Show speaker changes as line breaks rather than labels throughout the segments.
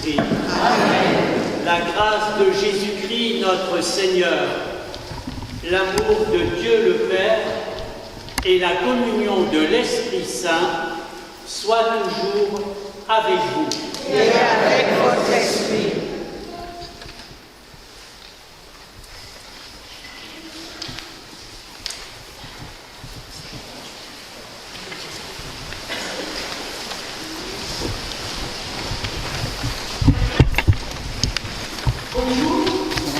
Saint-Esprit. Amen. La grâce de Jésus-Christ, notre Seigneur, l'amour de Dieu le Père et la communion de l'Esprit Saint soient toujours avec vous.
Et avec votre esprit.
Bonjour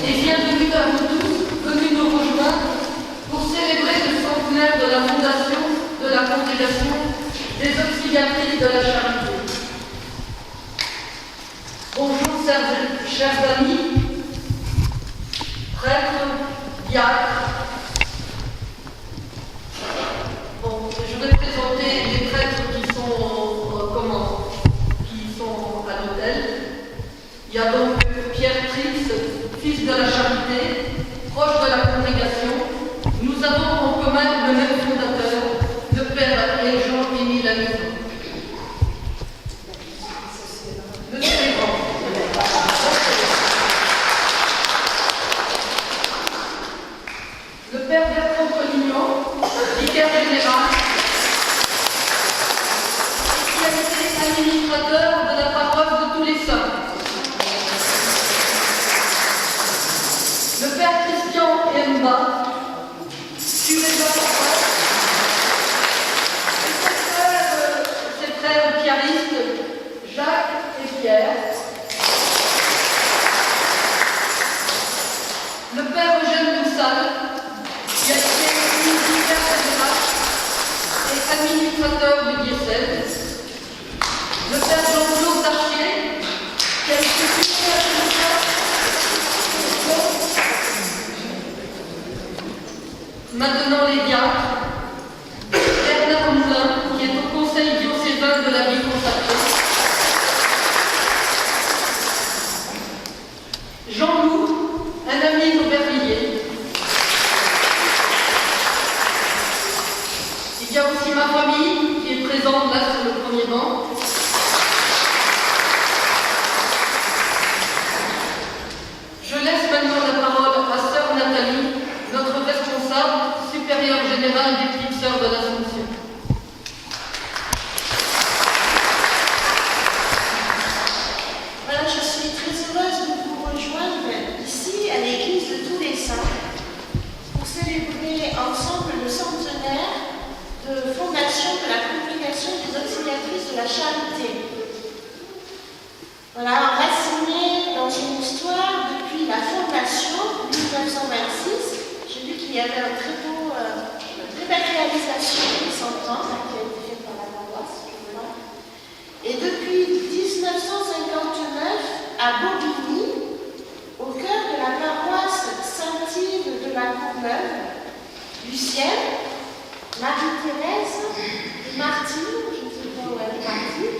et bienvenue à vous tous venus nous rejoindre pour célébrer le centenaire de la fondation de la Congrégation des Auxiliaries de la Charité. Bonjour chers amis, prêtres, diacres. Bon, je vais présenter les prêtres qui sont à l'autel. Il y a donc Pierre Trix, fils de la Charité, proche de la congrégation. Nous avons en commun le même fondateur, le père et Jean-Émile Lamison. Le suivant. Le père Bertrand Collignon, vicaire général, qui a été administrateur de la paroisse de tous les saints. Le père Christian Emba, curé de la paroisse, et ses frères piaristes Jacques et Pierre. Le père Eugène Doussal, qui a été vicaire général et administrateur du diocèse. Le père Jean-Claude Darchier, qui a été vicaire général. Maintenant les diacres, Bernard Moulin, qui est au conseil diocésain de la vie consacrée, Jean-Loup, un ami d'Aubervilliers. Il y a aussi ma famille qui est présente là sur le premier banc. Je laisse maintenant la parole à sœur Nathalie, notre responsable supérieur général des petites sœurs de l'Assomption.
Voilà, je suis très heureuse de vous rejoindre ici à l'église de tous les saints pour célébrer ensemble le centenaire de fondation de la Congrégation des Auxiliatrices de la Charité. Voilà, enraciné dans une histoire depuis la fondation 1926. J'ai vu qu'il y avait une très belle réalisation des 100 ans qui a été faite par la paroisse. Et depuis 1959, à Bobigny, au cœur de la paroisse Saint-Yves de la Courneuve, Lucienne, Marie-Thérèse et Martine, je ne sais pas où elle est partie,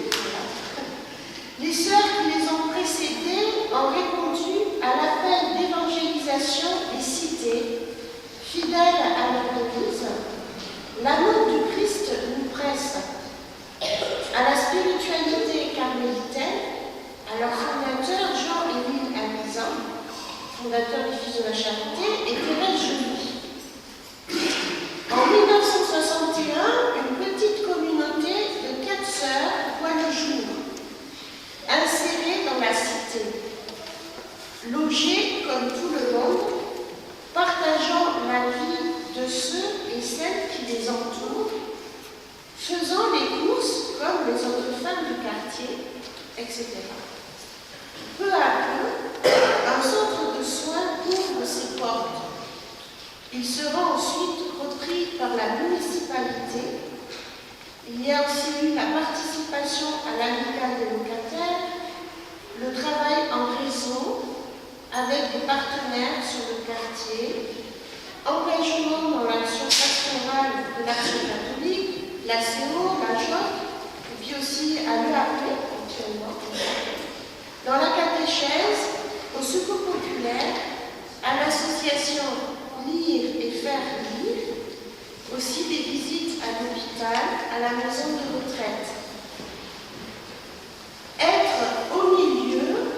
les sœurs qui les ont précédées ont répondu à l'appel d'évangélisation des cités. Fidèles à leur devise, l'amour du Christ nous presse à la spiritualité carmélitaine, à leur fondateur Jean-Émile Lamison, fondateur des Fils de la Charité, et Thérèse Joly. En 1961, une petite communauté de 4 sœurs voit le jour, insérée dans la cité, logée comme tout le monde, partageant la vie de ceux et celles qui les entourent, faisant les courses comme les autres femmes du quartier, etc. Peu à peu, un centre de soins ouvre ses portes. Il sera ensuite repris par la municipalité. Il y a aussi eu la participation à l'amicale des locataires, le travail en réseau avec des partenaires sur le quartier, engagement dans l'action pastorale de l'Action catholique, la CO, la JOC, et puis aussi à l'EAP actuellement, dans la catéchèse, au secours populaire, à l'association Lire et Faire Lire, aussi des visites à l'hôpital, à la maison de retraite. Être au milieu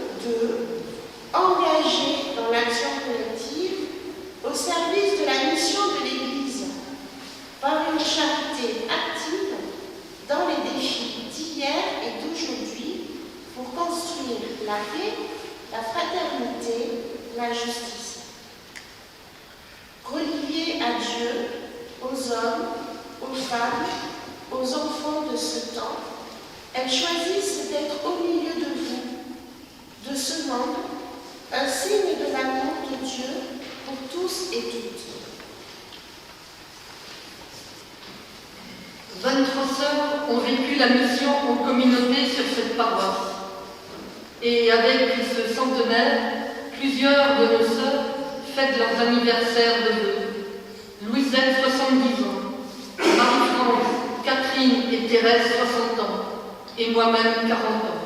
la justice. Reliée à Dieu, aux hommes, aux femmes, aux enfants de ce temps, elles choisissent d'être au milieu de vous, de ce monde, un signe de l'amour de Dieu pour tous et toutes.
23 sœurs ont vécu la mission en communauté sur cette paroisse. Et avec ce centenaire, plusieurs de nos sœurs fêtent leurs anniversaires de vœux. Louisette, 70 ans, Marie-France, Catherine et Thérèse, 60 ans, et moi-même, 40 ans.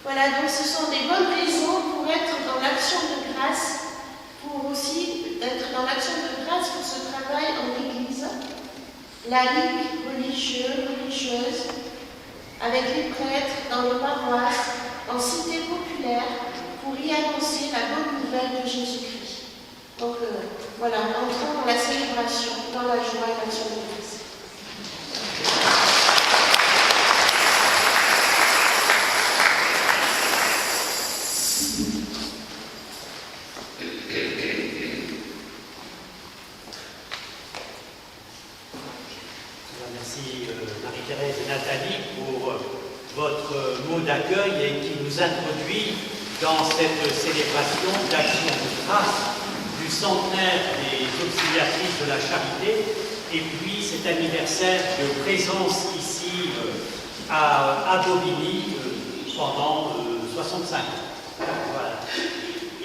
Voilà, donc ce sont des bonnes raisons pour être dans l'action de grâce, pour aussi être dans l'action de grâce pour ce travail en Église, laïque, religieuse, avec les prêtres, dans les paroisses, en cité populaire, pour y annoncer la bonne nouvelle de Jésus-Christ. Donc voilà, entrons dans la célébration, dans la joie et l'action de grâce.
Merci Marie-Thérèse et Nathalie pour votre mot d'accueil et qui nous introduit dans cette célébration d'action de grâce du centenaire des auxiliatrices de la charité et puis cet anniversaire de présence ici à Bobigny pendant 65 ans. Voilà.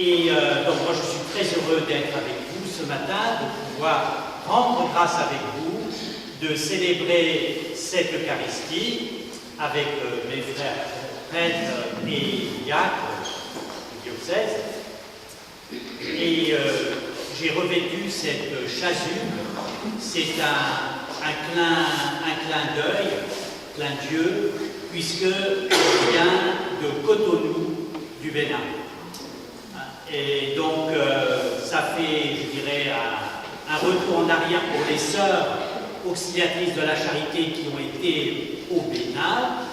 Et donc moi je suis très heureux d'être avec vous ce matin, de pouvoir rendre grâce avec vous, de célébrer cette Eucharistie avec mes frères prêtres et diacres du diocèse. Et j'ai revêtu cette chasuble. C'est un clin d'œil, clin d'yeux, puisque je viens de Cotonou du Bénin. Et donc ça fait, je dirais, un retour en arrière pour les sœurs auxiliatrices de la charité qui ont été au Bénin.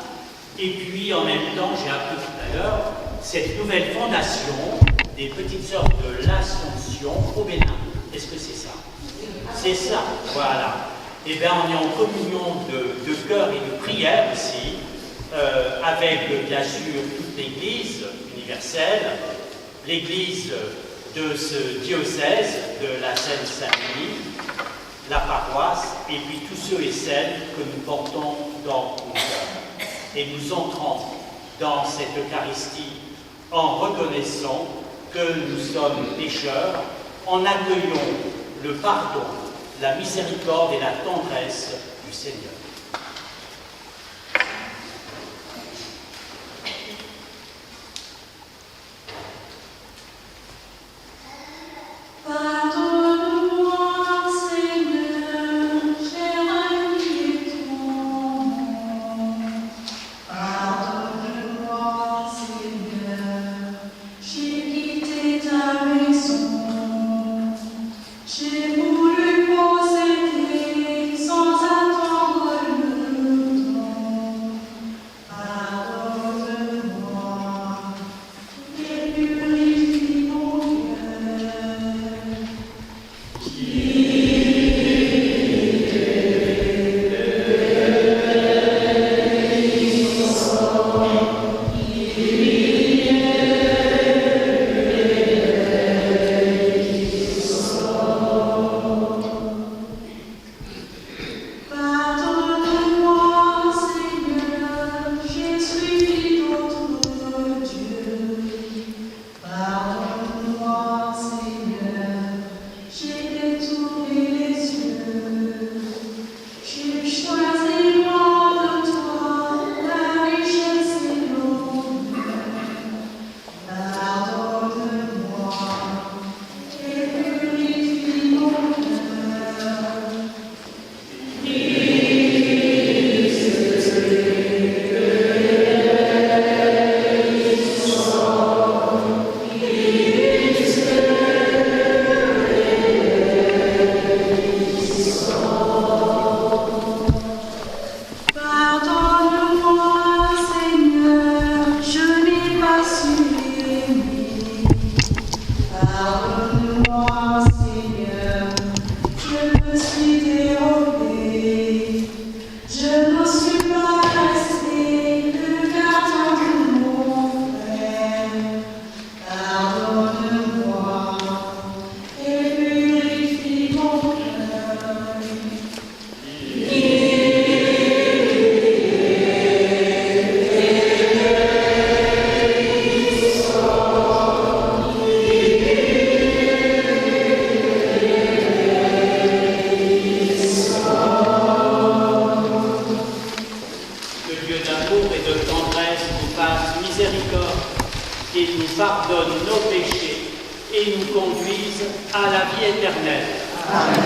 Et puis en même temps, j'ai appris tout à l'heure, cette nouvelle fondation des petites sœurs de l'Assomption au Bénin. Est-ce que c'est ça? C'est ça, voilà. Eh bien, on est en communion de cœur et de prière ici, avec bien sûr toute l'Église universelle, l'Église de ce diocèse de la Seine-Saint-Denis, la paroisse, et puis tous ceux et celles que nous portons dans nos cœurs. Et nous entrons dans cette Eucharistie en reconnaissant que nous sommes pécheurs, en accueillant le pardon, la miséricorde et la tendresse du Seigneur.
J'ai voulu posséder sans attendre
nos péchés et nous conduise à la vie éternelle. Amen.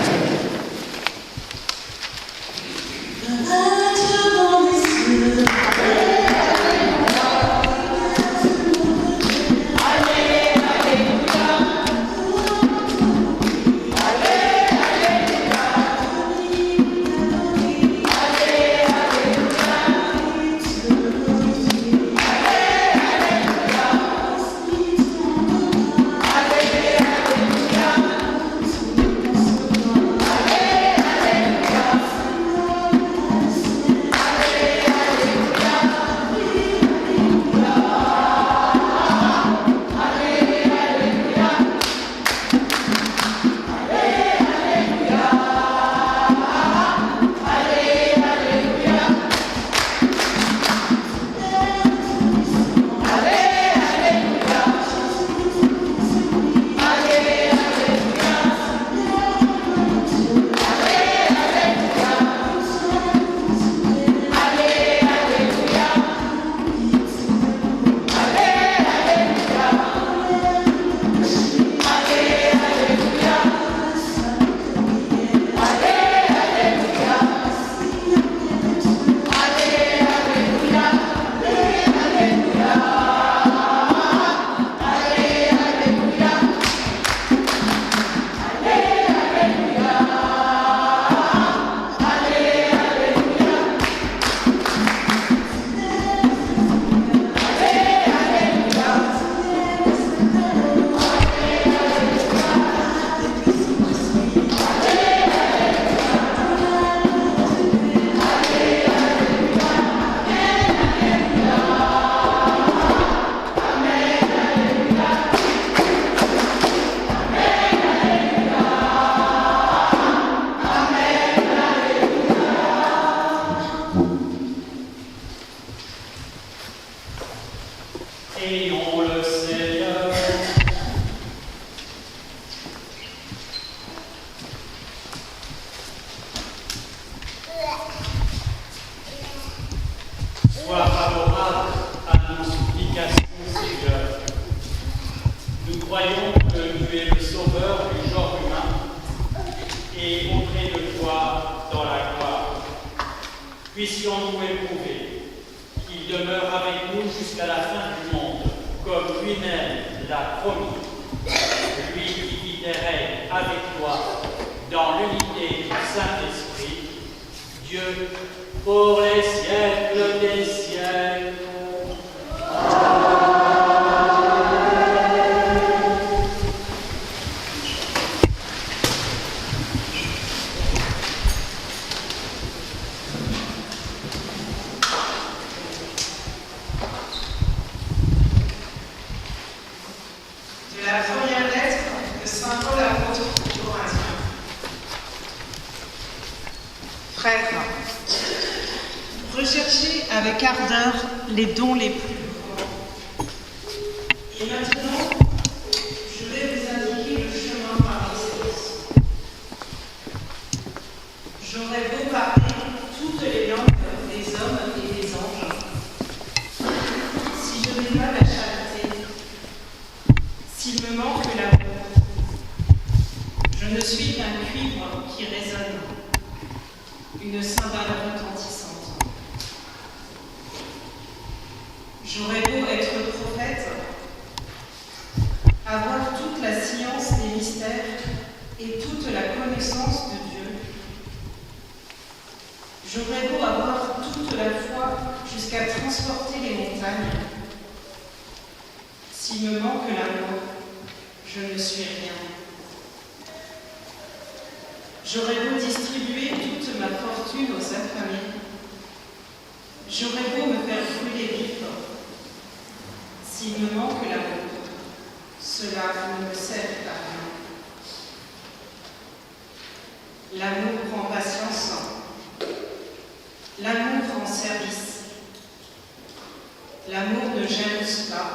Ayons le Seigneur. Sois favorable à nos supplications, Seigneur. Nous croyons que tu es le sauveur du genre humain et auprès de toi dans la gloire. Puissions-nous éprouver qu'il demeure avec nous jusqu'à la fin du monde, comme lui-même l'a promis, lui qui vit et règne avec toi dans l'unité du Saint-Esprit, Dieu, pour les siècles des siècles.
De la première lettre de Saint Paul apôtre aux Corinthiens. Frères, recherchez avec ardeur les dons les plus grands. Et maintenant, je vais vous indiquer le chemin par l'excellence. J'aurais beau parler toutes les langues des hommes et des anges, si je n'ai pas la charité, s'il me manque l'amour, je ne suis qu'un cuivre qui résonne, une cymbale retentissante. J'aurais beau être prophète, avoir toute la science des mystères et toute la connaissance de Dieu. J'aurais beau avoir toute la foi jusqu'à transporter les montagnes. S'il me manque l'amour, je ne suis rien. J'aurais beau distribuer toute ma fortune aux affamés. J'aurais beau me faire brûler vif. S'il me manque l'amour, cela ne me sert à rien. L'amour prend patience. L'amour rend service. L'amour ne jalouse pas.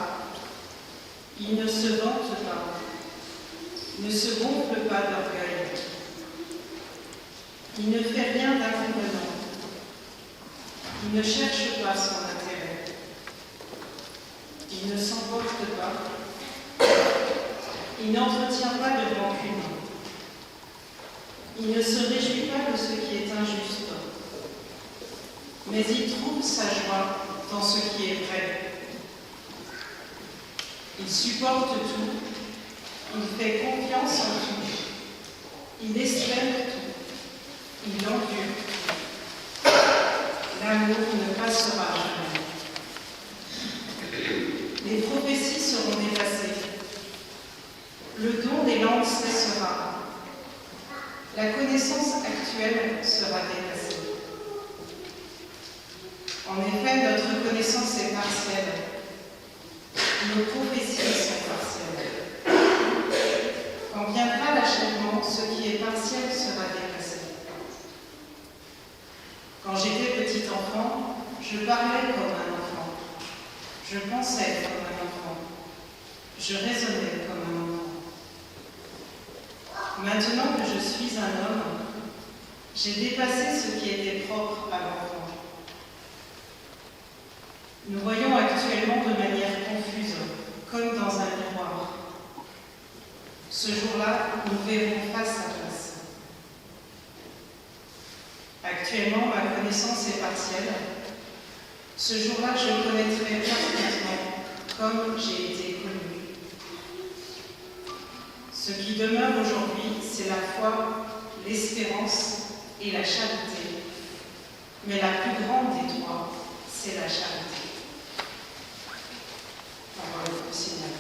Il ne se vante pas, ne se gonfle pas d'orgueil. Il ne fait rien d'inconvenant. Il ne cherche pas son intérêt. Il ne s'emporte pas. Il n'entretient pas de rancune. Il ne se réjouit pas de ce qui est injuste, mais il trouve sa joie dans ce qui est vrai. Il supporte tout, il fait confiance en tout, il espère tout, il endure tout. L'amour ne passera jamais. Les prophéties seront dépassées. Le don des langues cessera. La connaissance actuelle sera dépassée. En effet, notre connaissance est partielle. Nos prophéties sont partielles. Quand viendra l'achèvement, ce qui est partiel sera dépassé. Quand j'étais petit enfant, je parlais comme un enfant. Je pensais comme un enfant. Je raisonnais comme un enfant. Maintenant que je suis un homme, j'ai dépassé ce qui était propre à l'enfant. Nous voyons actuellement de manière confuse, comme dans un miroir. Ce jour-là, nous verrons face à face. Actuellement, ma connaissance est partielle. Ce jour-là, je connaîtrai parfaitement comme j'ai été connu. Ce qui demeure aujourd'hui, c'est la foi, l'espérance et la charité. Mais la plus grande des trois, c'est la charité. Parole au Seigneur.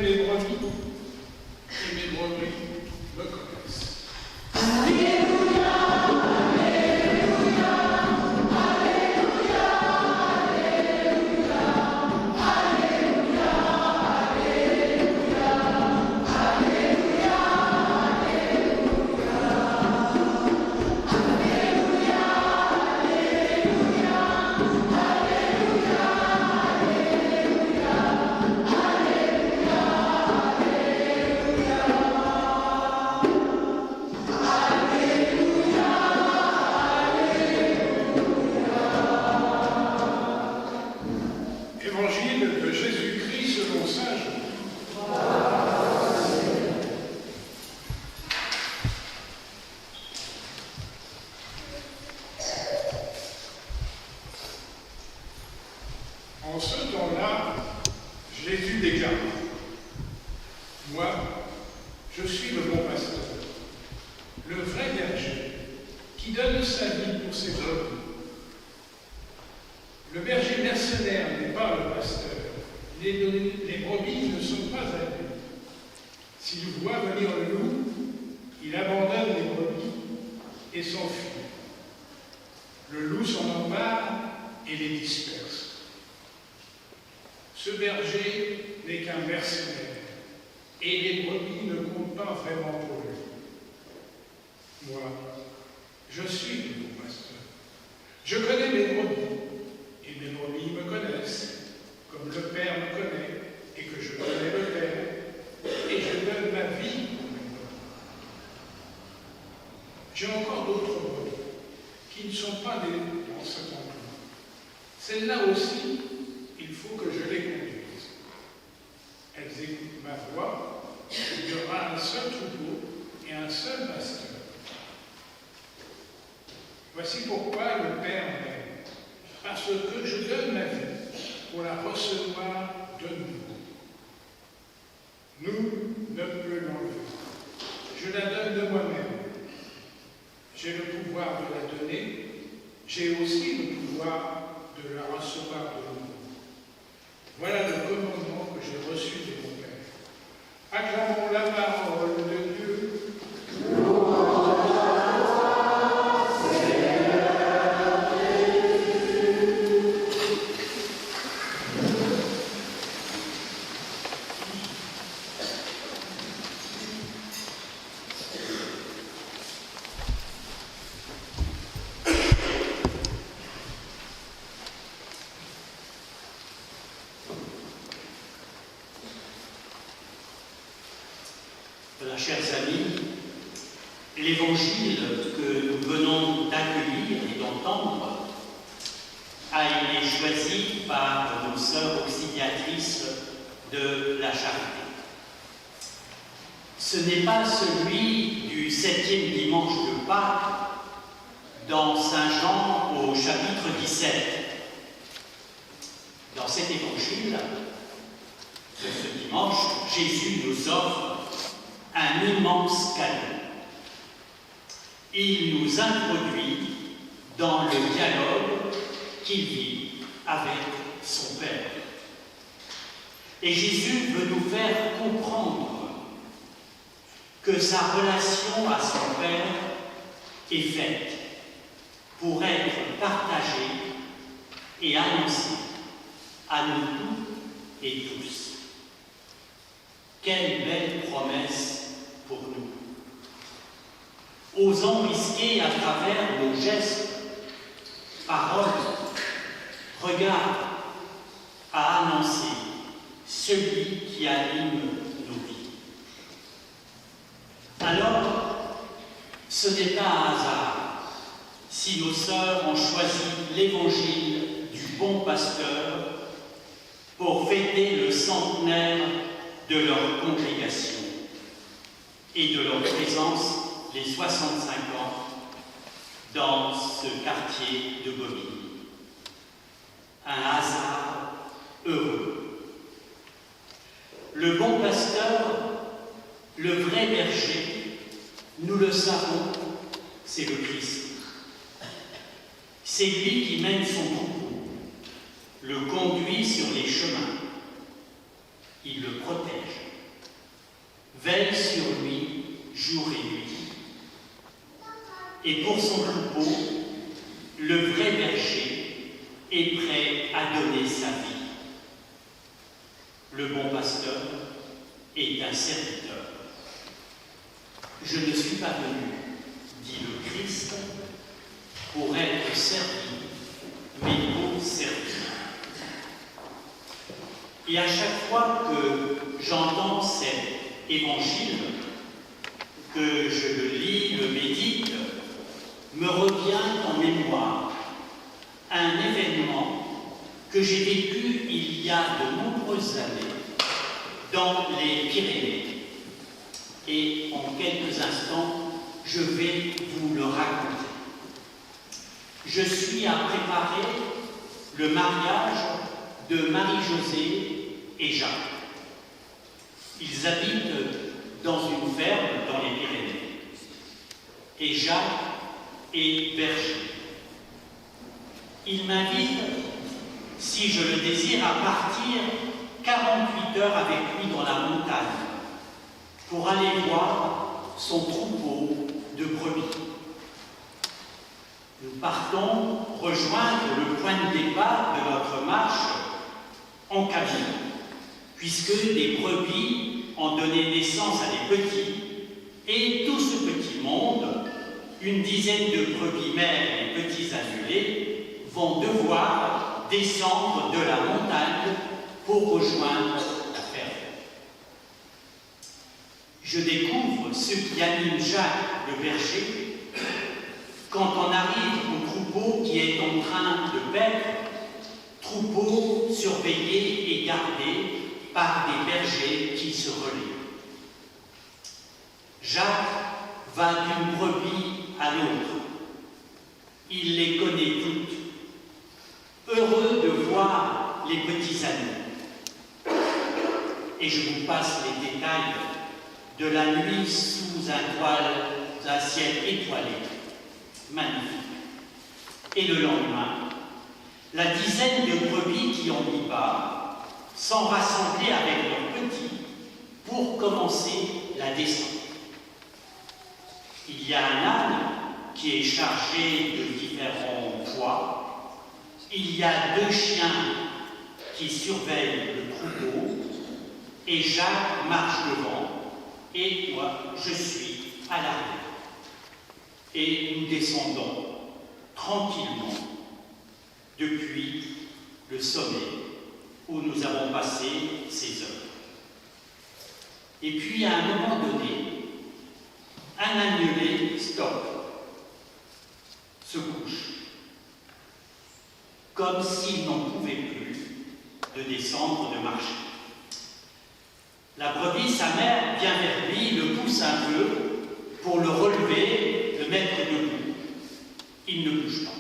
mes brebis et mes brebis me connaissent. Évangile de Jésus-Christ selon saint Jean. En ce temps-là, Jésus déclara: Moi, je suis le bon pasteur, le vrai berger, qui donne sa vie pour ses brebis. Le berger mercenaire n'est pas le pasteur. Les brebis ne sont pas à lui. S'il voit venir le loup, il abandonne les brebis et s'enfuit. Le loup s'en empare et les disperse. Ce berger n'est qu'un mercenaire et les brebis ne comptent pas vraiment pour lui. Moi, je suis le bon pasteur. Je connais mes brebis. Et mes brebis me connaissent, comme le Père me connaît, et que je connais le Père, et je donne ma vie pour mes brebis. J'ai encore d'autres brebis, qui ne sont pas dans ce temple. Celles-là aussi, il faut que je les conduise. Elles écoutent ma voix, il y aura un seul troupeau et un seul pasteur. Voici pourquoi le Père m'aime. Parce que je donne ma vie pour la recevoir de nouveau. Nous ne peut l'enlever. Je la donne de moi-même. J'ai le pouvoir de la donner. J'ai aussi le pouvoir de la recevoir de nouveau. Voilà le commandement que j'ai reçu de mon Père. Acclamons la parole de Dieu.
Voilà, chers amis, l'évangile que nous venons d'accueillir et d'entendre a été choisi par nos sœurs auxiliatrices de la Charité. Ce n'est pas celui du 7e dimanche de Pâques dans Saint Jean au chapitre 17. Dans cet évangile, de ce dimanche, Jésus nous offre un immense cadeau. Il nous introduit dans le dialogue qu'il vit avec son Père. Et Jésus veut nous faire comprendre que sa relation à son Père est faite pour être partagée et annoncée à nous toutes et tous. Quelle belle promesse pour nous. Osons risquer à travers nos gestes, paroles, regards, à annoncer celui qui anime nos vies. Alors, ce n'est pas un hasard si nos sœurs ont choisi l'évangile du bon pasteur pour fêter le centenaire de leur congrégation et de leur présence les 65 ans dans ce quartier de Bobigny. Un hasard heureux. Le bon pasteur, le vrai berger, nous le savons, c'est le Christ. C'est lui qui mène son troupeau, le conduit sur les chemins. Il le protège. veille sur lui jour et nuit. Et pour son troupeau, le vrai berger est prêt à donner sa vie. Le bon pasteur est un serviteur. Je ne suis pas venu, dit le Christ, pour être servi, mais pour servir. Et à chaque fois que j'entends cet évangile, que je le lis, le médite, me revient en mémoire un événement que j'ai vécu il y a de nombreuses années dans les Pyrénées. Et en quelques instants, je vais vous le raconter. Je suis à préparer le mariage de Marie-Josée et Jacques. Ils habitent dans une ferme dans les Pyrénées. Et Jacques est berger. Il m'invite, si je le désire, à partir 48 heures avec lui dans la montagne pour aller voir son troupeau de brebis. Nous partons rejoindre le point de départ de notre marche en cabine, puisque des brebis ont donné naissance à des petits, et tout ce petit monde, une dizaine de brebis mères et petits annulés, vont devoir descendre de la montagne pour rejoindre la ferme. Je découvre ce qui anime Jacques le berger quand on arrive au troupeau qui est en train de paître, troupeau surveillé et gardé par des bergers qui se relaient. Jacques va d'une brebis à l'autre. Il les connaît toutes. Heureux de voir les petits agneaux. Et je vous passe les détails de la nuit sous un ciel étoilé. Magnifique. Et le lendemain, la dizaine de brebis qui ont mis bas sont rassemblées avec leurs petits pour commencer la descente. Il y a un âne qui est chargé de différents poids. Il y a 2 chiens qui surveillent le troupeau. Et Jacques marche devant. Et moi, je suis à l'arrière. Et nous descendons tranquillement depuis le sommet où nous avons passé ces heures. Et puis, à un moment donné, un annulé stoppe, se couche, comme s'il n'en pouvait plus de descendre, de marcher. La brebis, sa mère, vient vers lui, le pousse un peu pour le relever, le mettre debout. Il ne bouge pas.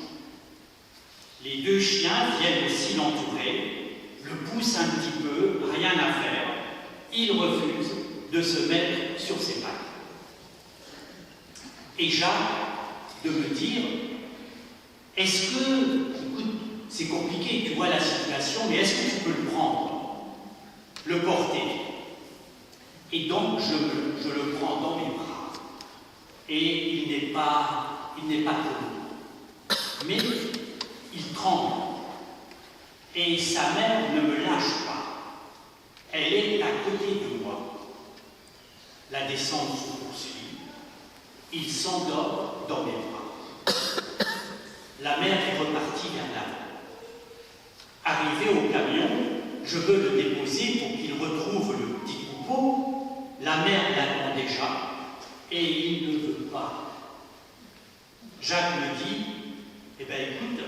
Les 2 chiens viennent aussi l'entourer, le poussent un petit peu, rien à faire. Il refuse de se mettre sur ses pattes. Et Jacques de me dire, est-ce que, écoute, c'est compliqué, tu vois la situation, mais est-ce que tu peux le prendre, le porter? Et donc je le prends dans mes bras. Et il n'est pas connu. Mais il tremble. Et sa mère ne me lâche pas. Elle est à côté de moi. La descente se poursuit. Il s'endort dans mes bras. La mère est repartie vers l'avant. Arrivé au camion, je veux le déposer pour qu'il retrouve le petit troupeau. La mère l'attend déjà et il ne veut pas. Jacques me dit, eh bien écoute,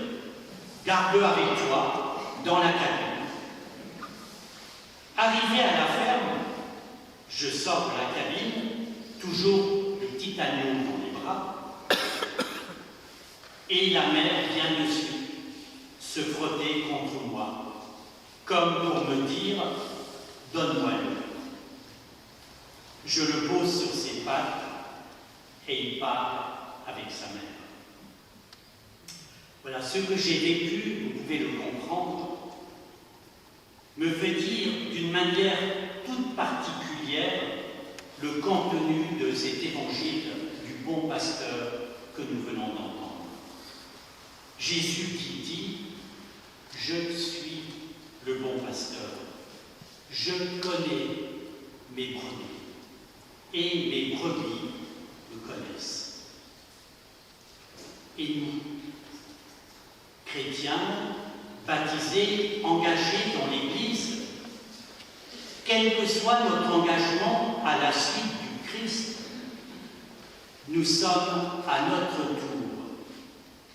garde-le avec toi dans la cabine. Arrivé à la ferme, je sors de la cabine, toujours le petit agneau dans les bras, et la mère vient dessus, se frotter contre moi, comme pour me dire, donne-moi-le. Je le pose sur ses pattes et il part avec sa mère. Voilà, ce que j'ai vécu, vous pouvez le comprendre, me fait dire d'une manière toute particulière le contenu de cet évangile du bon pasteur que nous venons d'entendre. Jésus qui dit « Je suis le bon pasteur, je connais mes brebis, et mes brebis me connaissent. » Et nous, chrétiens, baptisés, engagés dans l'Église, quel que soit notre engagement à la suite du Christ, nous sommes à notre tour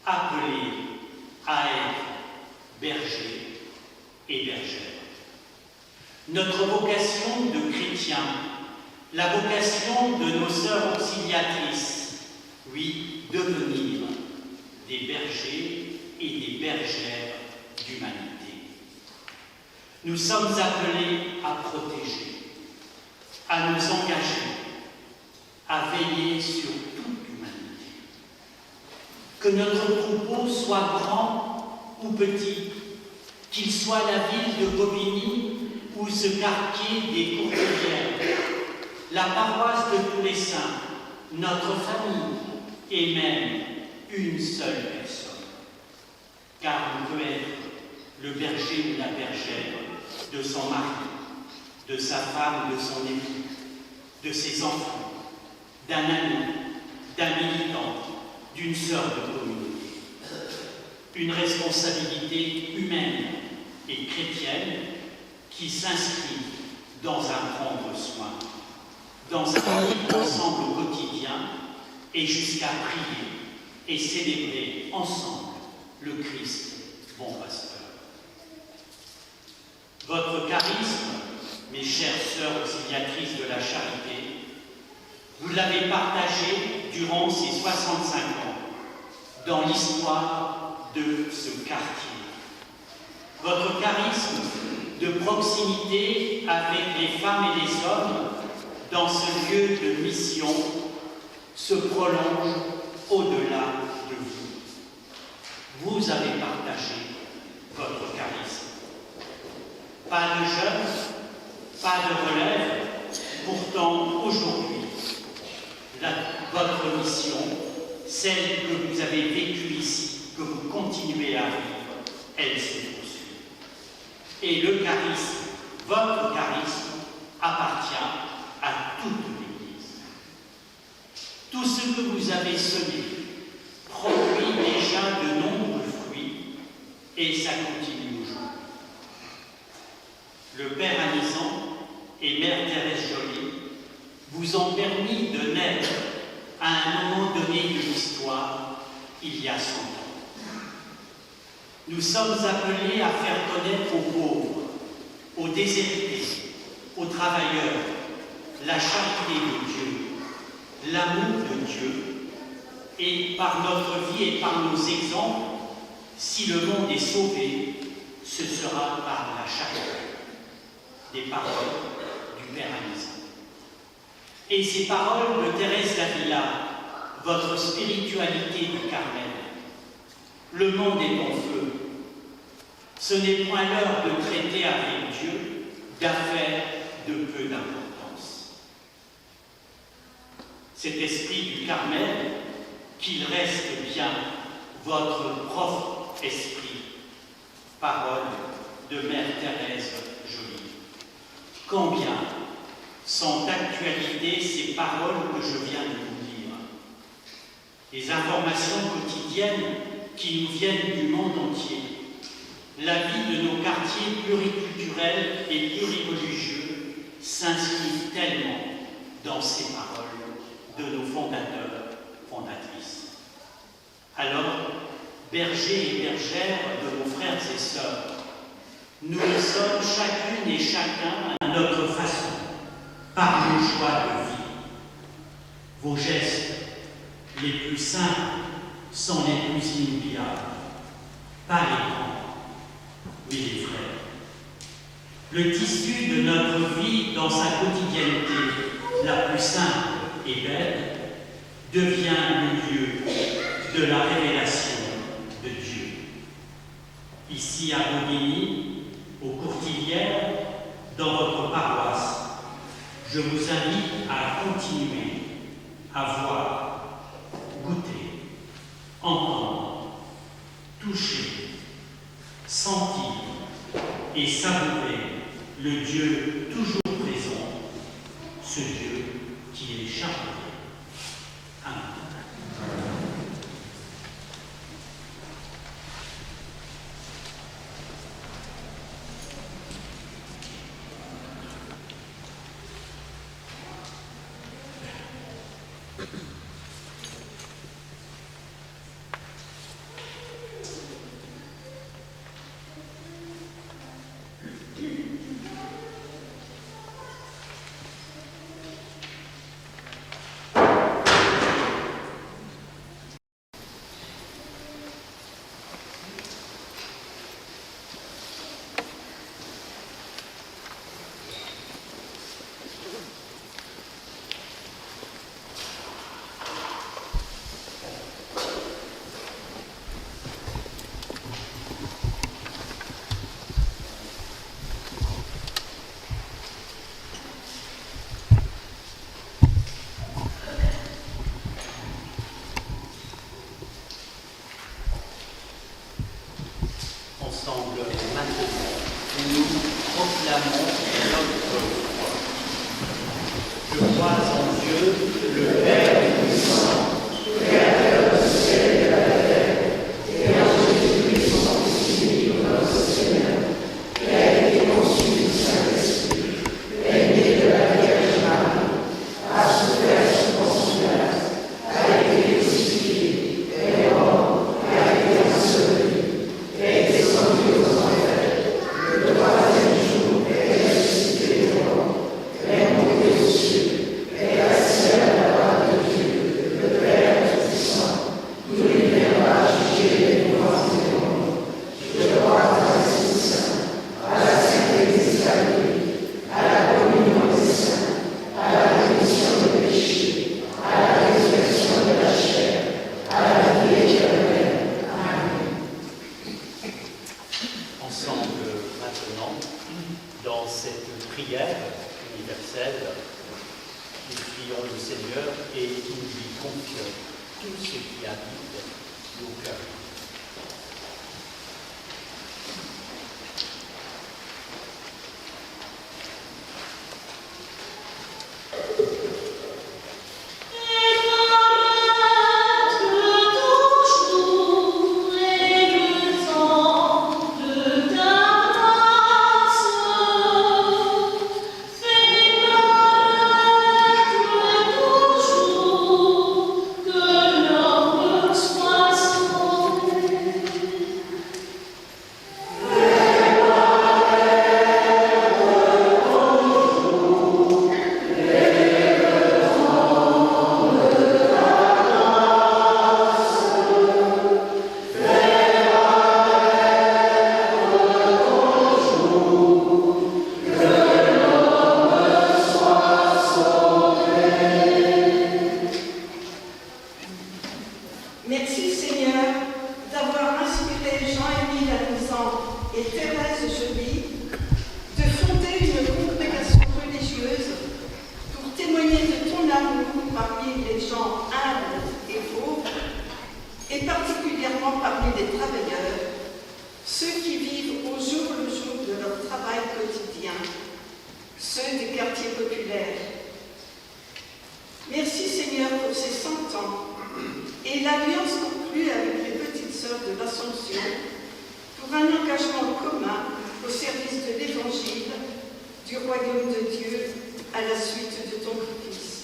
appelés à être bergers et bergères. Notre vocation de chrétiens, la vocation de nos sœurs auxiliatrices, oui, devenir des bergers et des bergères d'humanité. Nous sommes appelés à protéger, à nous engager, à veiller sur toute l'humanité. Que notre troupeau soit grand ou petit, qu'il soit la ville de Bobigny ou ce quartier des Courtilières, la paroisse de tous les saints, notre famille et même une seule personne. Car on peut être le berger ou la bergère de son mari, de sa femme, de son époux, de ses enfants, d'un ami, d'un militant, d'une sœur de communauté. Une responsabilité humaine et chrétienne qui s'inscrit dans un prendre soin, dans un vivre ensemble au quotidien et jusqu'à prier et célébrer ensemble le Christ, bon pasteur. Votre charisme, mes chères sœurs auxiliatrices de la charité, vous l'avez partagé durant ces 65 ans dans l'histoire de ce quartier. Votre charisme de proximité avec les femmes et les hommes dans ce lieu de mission se prolonge au-delà de vous. Vous avez partagé votre charisme. Pas de jeunes, pas de relève, pourtant aujourd'hui, votre mission, celle que vous avez vécue ici, que vous continuez à vivre, elle se poursuit. Et le charisme, votre charisme, appartient à toute l'Église. Tout ce que vous avez semé produit déjà de nombreux fruits et ça continue aujourd'hui. Le Père Anisan et Mère Thérèse Joly vous ont permis de naître à un moment donné de l'histoire, il y a 100 ans. Nous sommes appelés à faire connaître aux pauvres, aux déshérités, aux travailleurs, la charité de Dieu, l'amour de Dieu, et par notre vie et par nos exemples, si le monde est sauvé, ce sera par la charité. Des paroles du Père Anisan. Et ces paroles de Thérèse d'Avila, votre spiritualité du Carmel, le monde est en feu. Ce n'est point l'heure de traiter avec Dieu d'affaires de peu d'importance. Cet esprit du Carmel, qu'il reste bien votre propre esprit. Parole de Mère Thérèse Joly. Combien sont d'actualité ces paroles que je viens de vous dire? Les informations quotidiennes qui nous viennent du monde entier, la vie de nos quartiers pluriculturels et plurireligieux s'inscrivent tellement dans ces paroles de nos fondateurs, fondatrices. Alors, bergers et bergères de nos frères et sœurs, nous le sommes chacune et chacun à notre façon, par nos choix de vie. Vos gestes les plus simples sont les plus inoubliables, pas les grands, mais les vrais. Le tissu de notre vie dans sa quotidienneté la plus simple et belle devient le lieu de la révélation de Dieu. Ici à Bobigny, aux Courtilières, dans votre paroisse, je vous invite à continuer à voir, goûter, entendre, toucher, sentir et savourer le Dieu toujours présent, ce Dieu qui est charmant. Amen. Ensemble, maintenant, nous proclamons notre foi. Je crois en Dieu, le Père puissant, Créateur du ciel et de la terre, et en Jésus-Christ, son Fils unique, notre Seigneur, qui a été conçu du Saint-Esprit, est né de la Vierge Marie, a souffert sous Ponce Pilate, a été crucifié, est mort, a été enseveli, est descendu aux enfers, le troisième jour est ressuscité des morts, est monté aux cieux, est assis à la droite de Dieu, le Père Tout-Puissant, d'où il viendra juger les vivants et les morts. Je crois à l'Esprit Saint, à la Sainte Église catholique, à la communion des saints, à la rémission des péchés, à la résurrection de la chair, à la vie éternelle. Amen. Ensemble, maintenant, dans cette prière universelle, nous prions le Seigneur et nous lui confions tout ce qui habite nos cœurs.
Merci Seigneur d'avoir inspiré Jean-Émile Anisant et Thérèse Joly de fonder une congrégation religieuse pour témoigner de ton amour parmi les gens humbles et pauvres, et particulièrement parmi les travailleurs, ceux qui vivent au jour le jour de leur travail quotidien, ceux des quartiers populaires. Merci Seigneur pour ces 100 ans et l'alliance conclue avec les petites sœurs de l'Assomption pour un engagement commun au service de l'Évangile, du royaume de Dieu à la suite de ton Fils.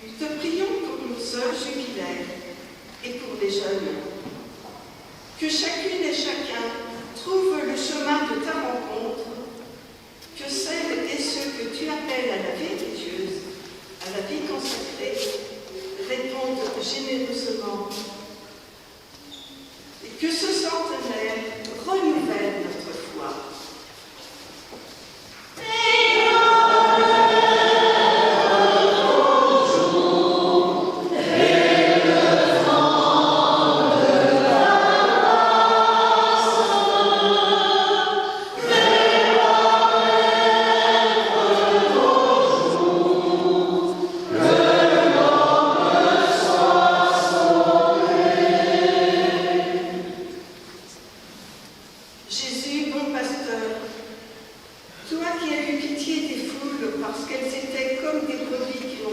Nous te prions pour nos sœurs jubilaires et pour les jeunes. Que chacune et chacun trouve le chemin de ta rencontre, que celles et ceux que tu appelles à la vie religieuse, à la vie consacrée, répondent généreusement. Et que ce centenaire renouvelle notre foi.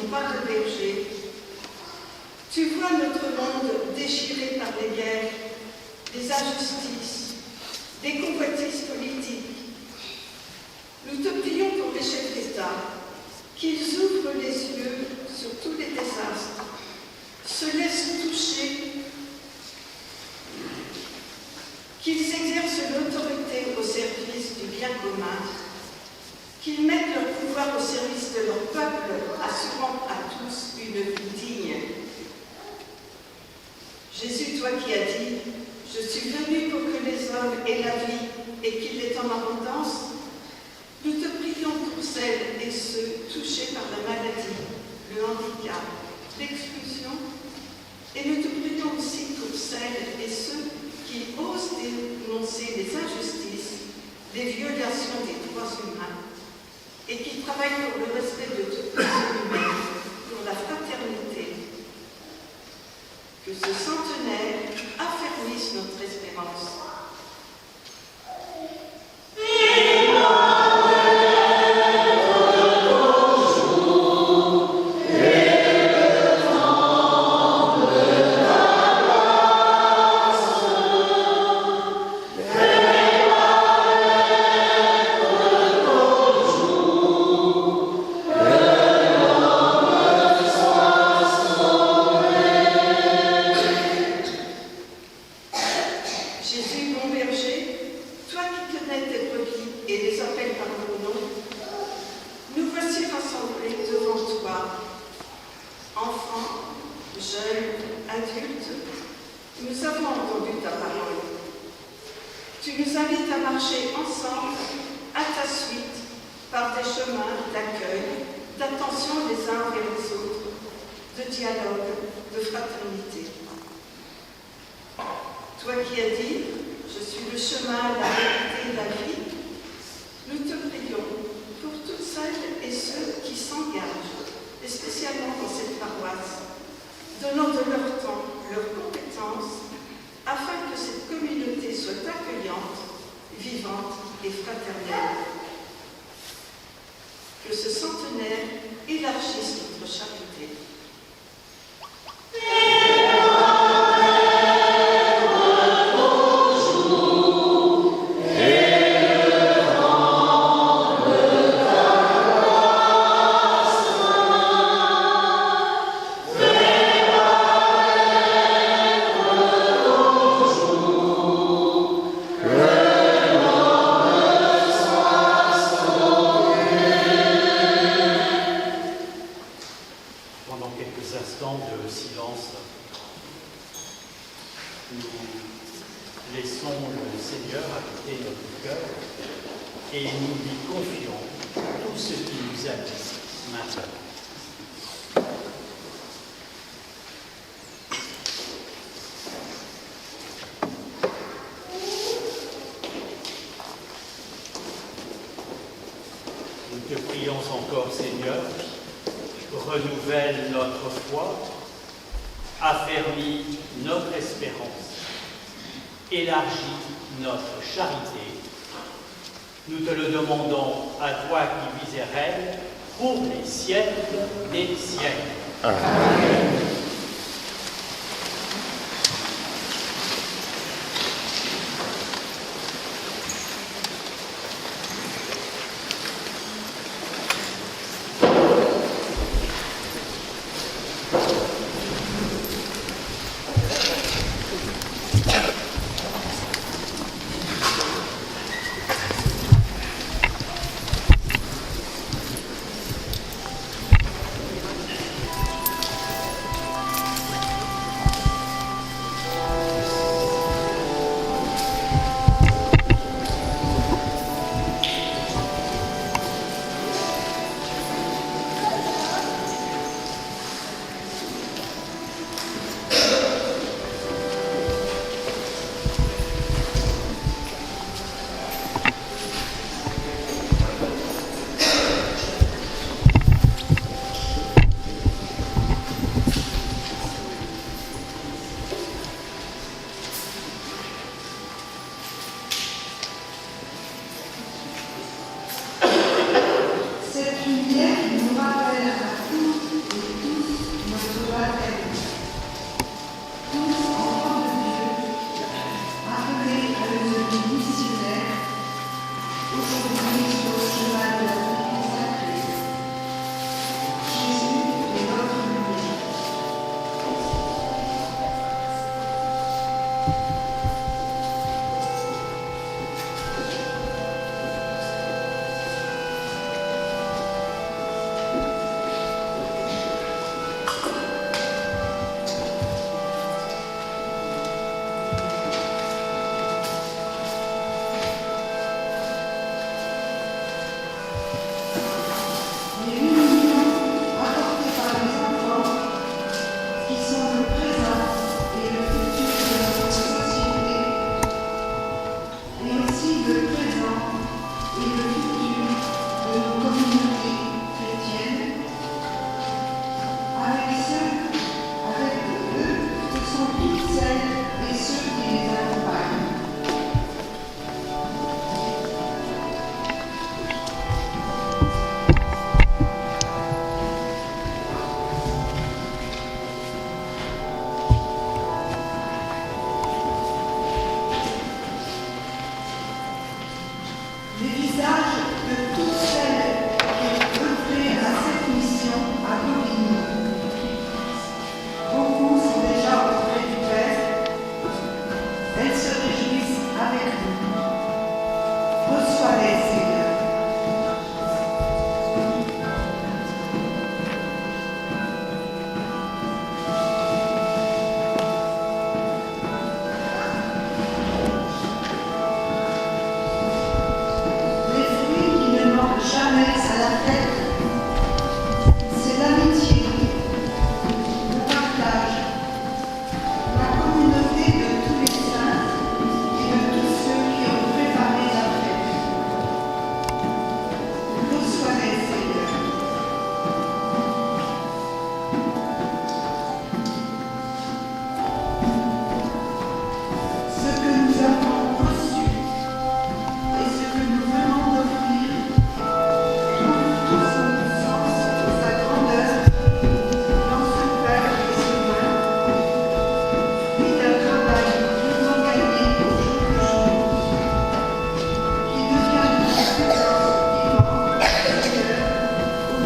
droit de berger. Tu vois notre monde déchiré par les guerres, des injustices, des convoitises politiques. Nous te prions pour les chefs d'État, qu'ils ouvrent les yeux sur tous les désastres, se laissent toucher, qu'ils exercent l'autorité au service du bien commun, qu'ils mettent leur pouvoir au service de leur peuple, assurant à tous une vie digne. Jésus, toi qui as dit « Je suis venu pour que les hommes aient la vie et qu'ils l'aient en abondance », nous te prions pour celles et ceux touchés par la maladie, le handicap, l'exclusion, et nous te prions aussi pour celles et ceux qui osent dénoncer les injustices, les violations des droits humains, et qui travaillent pour le respect de toute personne humaine, pour la fraternité. Que ce centenaire affermisse notre espérance.
Nous te prions encore, Seigneur, renouvelle notre foi, affermis notre espérance, élargis notre charité. Nous te le demandons à toi qui vis et règnes pour les siècles des siècles. Amen.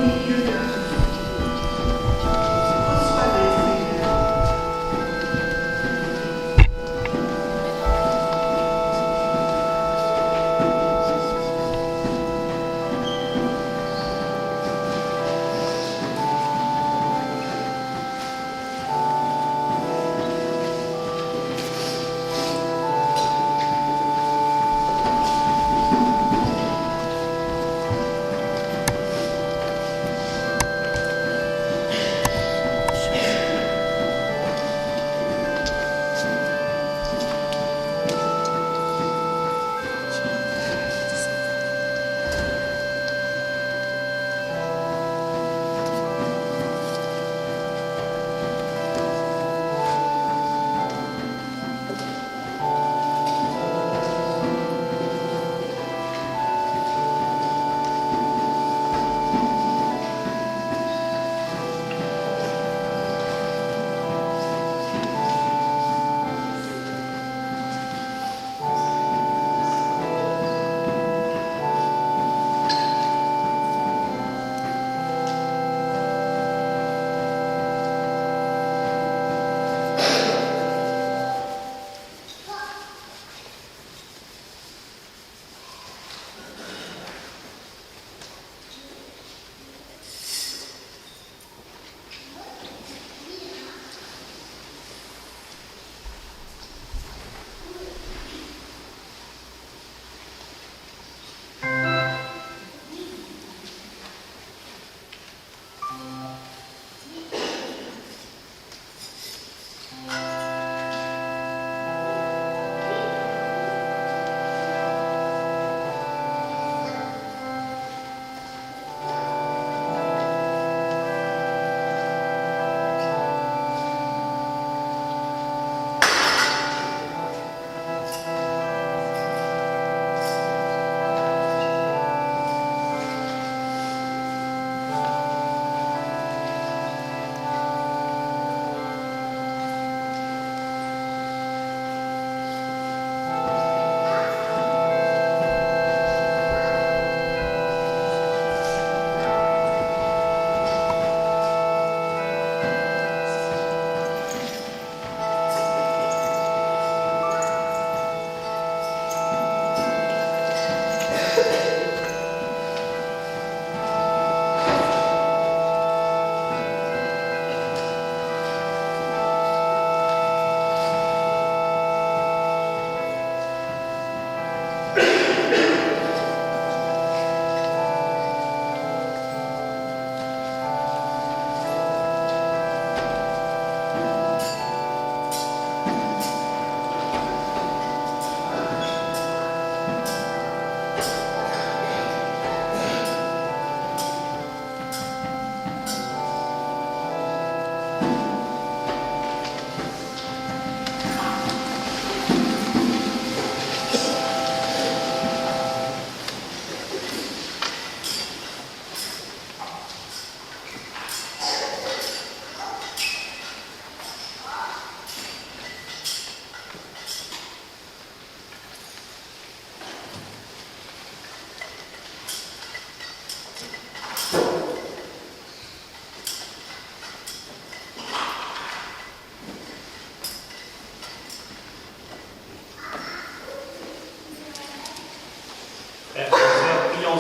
milieu de tout. Reçois-les, Seigneur.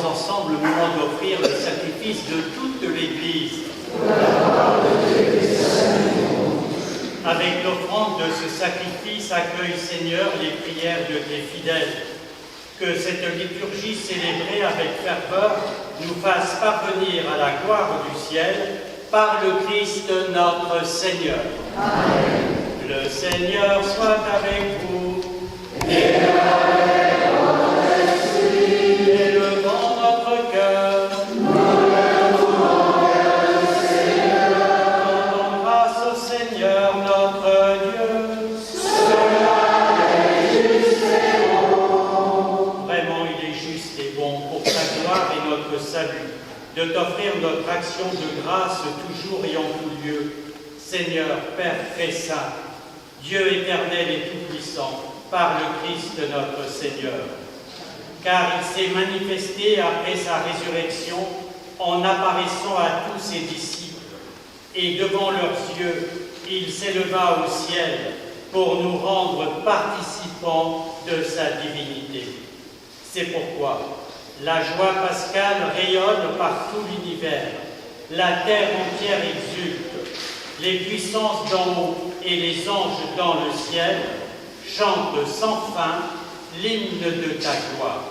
ensemble le moment d'offrir le sacrifice de toute l'Église. Avec l'offrande de ce sacrifice, accueille, Seigneur, les prières de tes fidèles. Que cette liturgie célébrée avec ferveur nous fasse parvenir à la gloire du ciel par le Christ notre Seigneur. Amen. Le Seigneur soit avec vous. Et avec votre esprit. Élevons notre cœur. Nous lèverons vers le Seigneur. Rendons grâce au Seigneur notre Dieu. Cela est juste et bon. Vraiment, il est juste et bon pour ta gloire et notre salut, de t'offrir notre action de grâce toujours et en tout lieu. Seigneur, Père très saint, Dieu éternel et tout-puissant, par le Christ notre Seigneur. Car il s'est manifesté après sa résurrection en apparaissant à tous ses disciples, et devant leurs yeux, il s'éleva au ciel pour nous rendre participants de sa divinité. C'est pourquoi la joie pascale rayonne par tout l'univers, la terre entière exulte, les puissances d'en haut et les anges dans le ciel chantent sans fin l'hymne de ta gloire.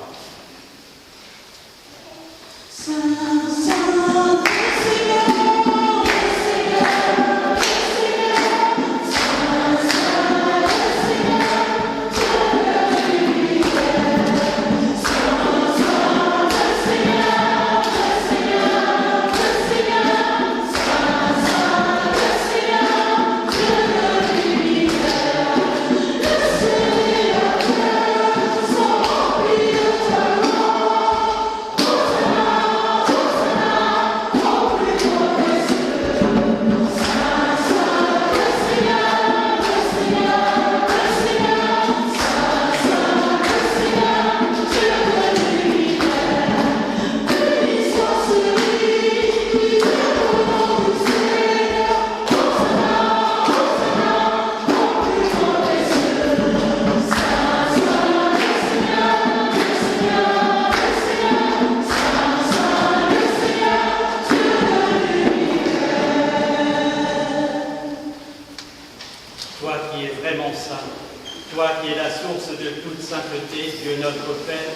Toi qui es la source de toute sainteté, Dieu notre Père,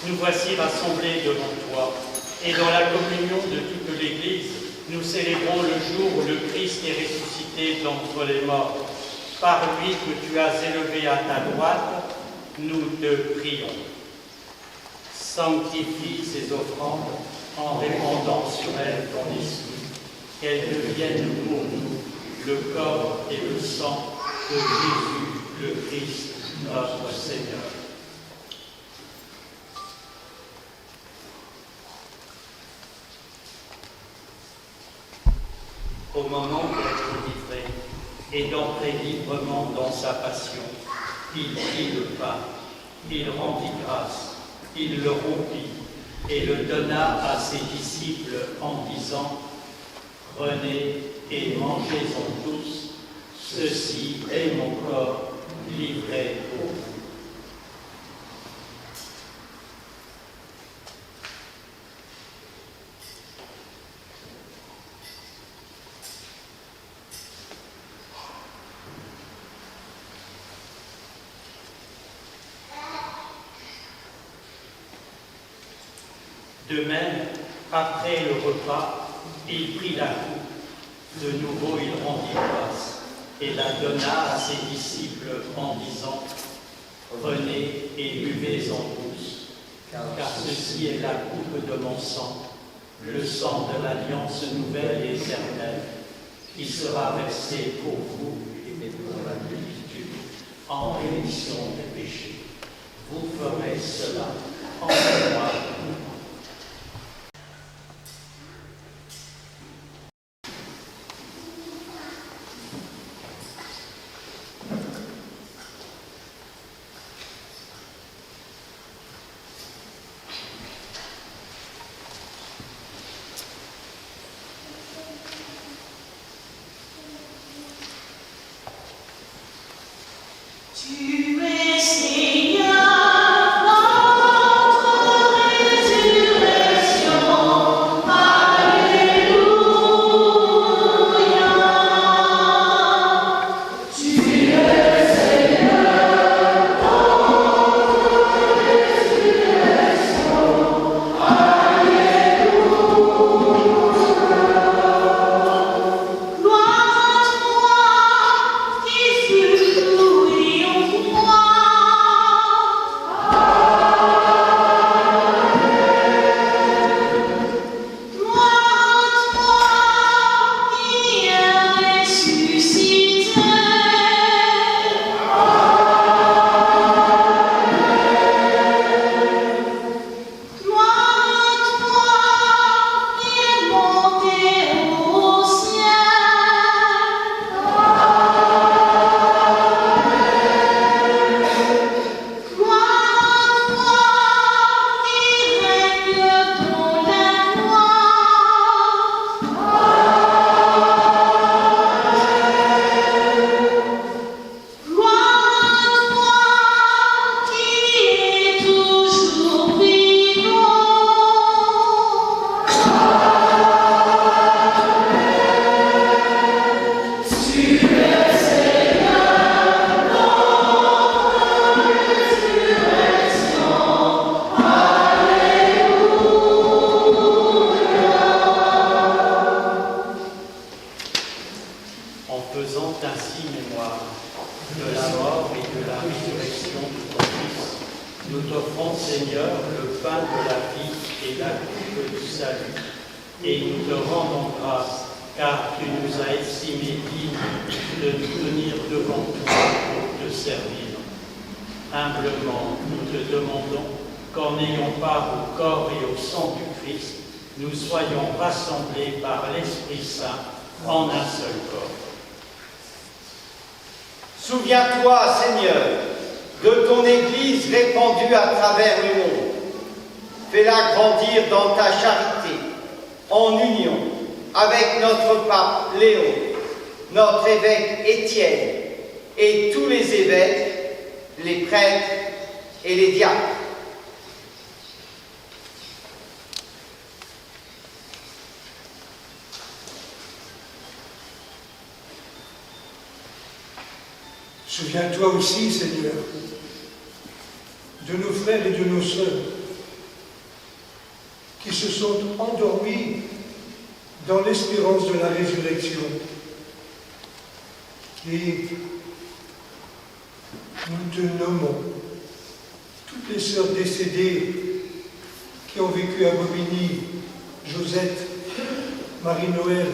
nous voici rassemblés devant toi. Et dans la communion de toute l'Église, nous célébrons le jour où le Christ est ressuscité d'entre les morts. Par lui que tu as élevé à ta droite, nous te prions. Sanctifie ces offrandes en répandant sur elles ton esprit, qu'elles deviennent pour nous le corps et le sang de Jésus, le Christ, notre Seigneur. Au moment d'être livré et d'entrer librement dans sa passion, il prit le pain, il rendit grâce, il le rompit et le donna à ses disciples en disant « Prenez et mangez-en tous, ceci est mon corps livré pour vous. » De même, après le repas, il prit la coupe. De nouveau, il rendit grâce et la donna à ses disciples en disant « Prenez et buvez-en tous, car ceci est la coupe de mon sang, le sang de l'alliance nouvelle et éternelle, qui sera versé pour vous et pour la multitude en rémission des péchés. Vous ferez cela en mémoire de moi. »
Tu es Seigneur, notre résurrection. Alléluia. Tu es Seigneur, notre résurrection. Alléluia. Gloire à toi qui fus loué au roi.
ainsi mémoire de la mort et de la résurrection de ton Fils. Nous t'offrons, Seigneur, le pain de la vie et la coupe du salut, et nous te rendons grâce, car tu nous as estimés dignes de nous tenir devant toi pour te servir. Humblement, nous te demandons qu'en ayant part au corps et au sang du Christ, nous soyons rassemblés par l'Esprit Saint en un seul corps.
Souviens-toi, Seigneur, de ton Église répandue à travers le monde. Fais-la grandir dans ta charité, en union avec notre pape Léon, notre évêque Étienne et tous les évêques, les prêtres et les diacres.
Souviens-toi aussi, Seigneur, de nos frères et de nos sœurs qui se sont endormis dans l'espérance de la résurrection. Et nous te nommons toutes les sœurs décédées qui ont vécu à Bobigny, Josette, Marie-Noël,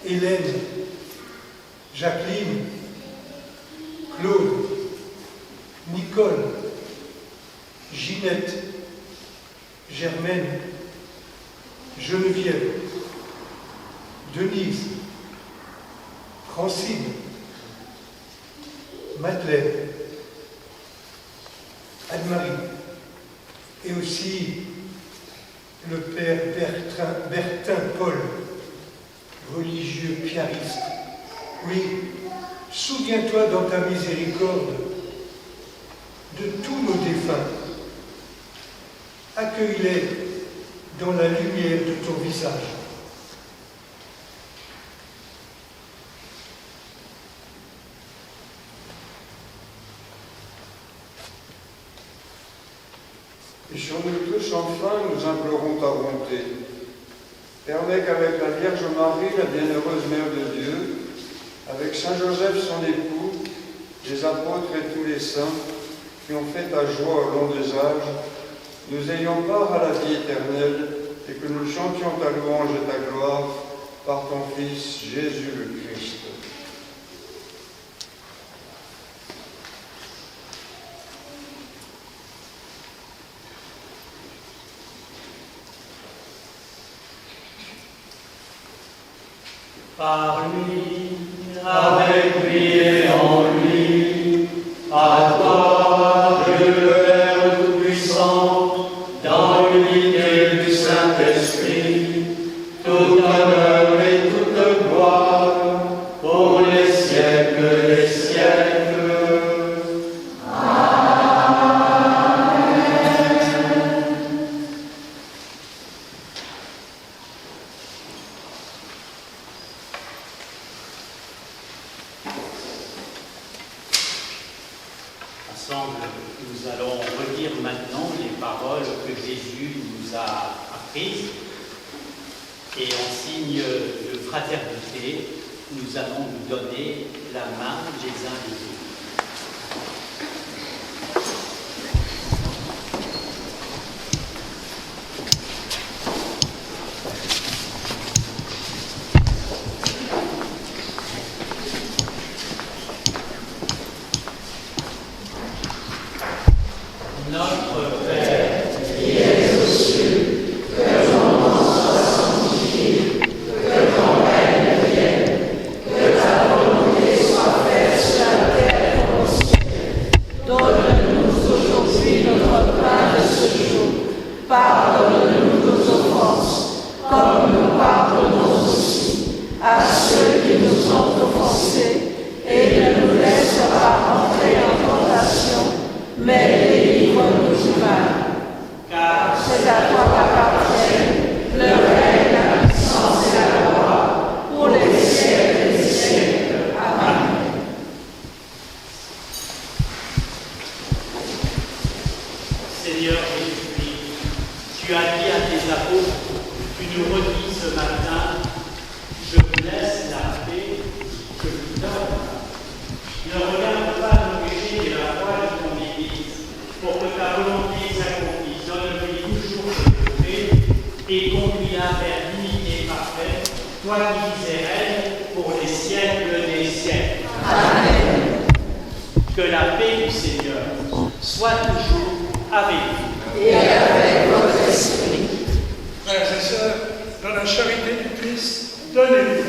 Hélène, Jacqueline, Claude, Nicole, Ginette, Germaine, Geneviève, Denise, Francine, Madeleine, Anne-Marie, et aussi le père Bertin Paul, religieux piariste. Oui, souviens-toi dans ta miséricorde de tous nos défunts. Accueille-les dans la lumière de ton visage.
Et sur nous tous, enfin, nous implorons ta bonté. Permets qu'avec la Vierge Marie, la bienheureuse Mère de Dieu, avec Saint Joseph, son époux, les apôtres et tous les saints qui ont fait ta joie au long des âges, nous ayons part à la vie éternelle et que nous chantions ta louange et ta gloire par ton Fils Jésus le Christ.
Par lui, avec lui et en lui, à toi, Dieu le Père Tout-Puissant, dans l'unité du Saint-Esprit, tout honneur et toute gloire, pour les siècles des siècles. Ensemble, nous allons redire maintenant les paroles que Jésus nous a apprises. Et en signe de fraternité, nous allons nous donner la main les uns les autres. Notre Père, qui es aux cieux, que ton nom soit sanctifié, que ton règne vienne, que ta volonté soit faite sur la terre comme au ciel. Donne-nous aujourd'hui notre pain de ce jour. Pardonne-nous nos offenses, comme nous pardonnons aussi à ceux qui nous ont offensés, et ne nous laisse pas entrer en tentation, mais délivre-nous du mal. Car c'est à toi qu'appartiennent le règne, la puissance et la gloire, pour les siècles des siècles. Amen. Seigneur Jésus-Christ, tu as dit à tes apôtres, tu nous redis ce matin, je vous laisse Ne regarde pas nos péchés et la foi de ton Église, pour que ta volonté s'accomplisse. Donne-lui toujours ce fait et conduis-la vers l'unité parfaite, toi qui vis et règnes pour les siècles des siècles.
Amen.
Que la paix du Seigneur soit toujours avec vous.
Et avec votre esprit.
Frères et sœurs, dans la charité du Christ, donnez-lui.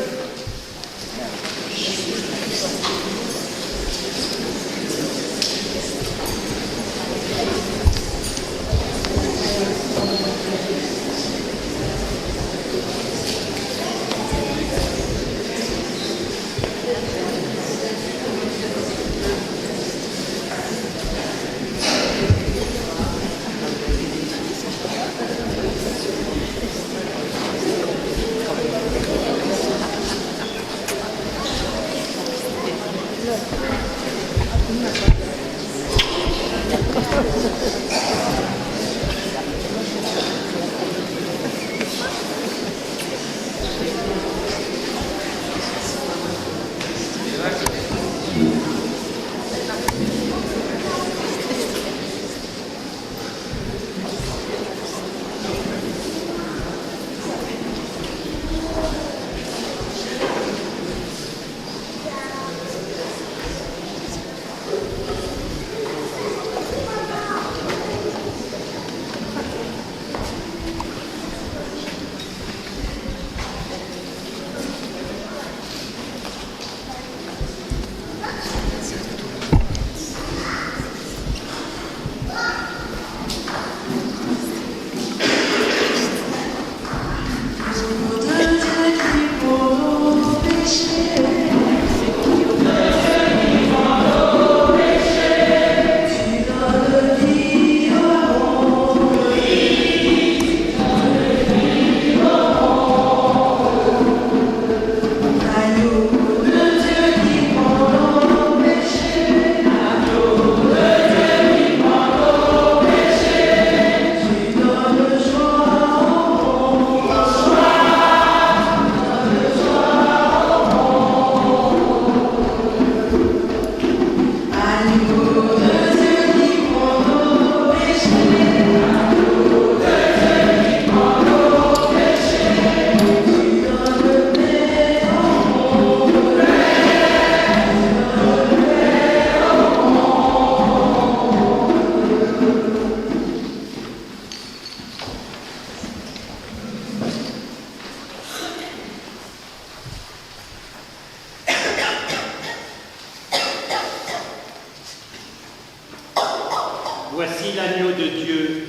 Voici l'agneau de Dieu.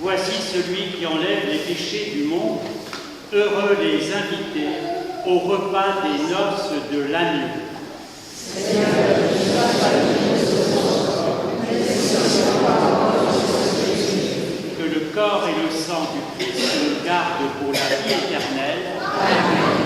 Voici celui qui enlève les péchés du monde. Heureux les invités au repas des noces de l'agneau. Que le corps et le sang du Christ nous gardent pour la vie éternelle. Amen.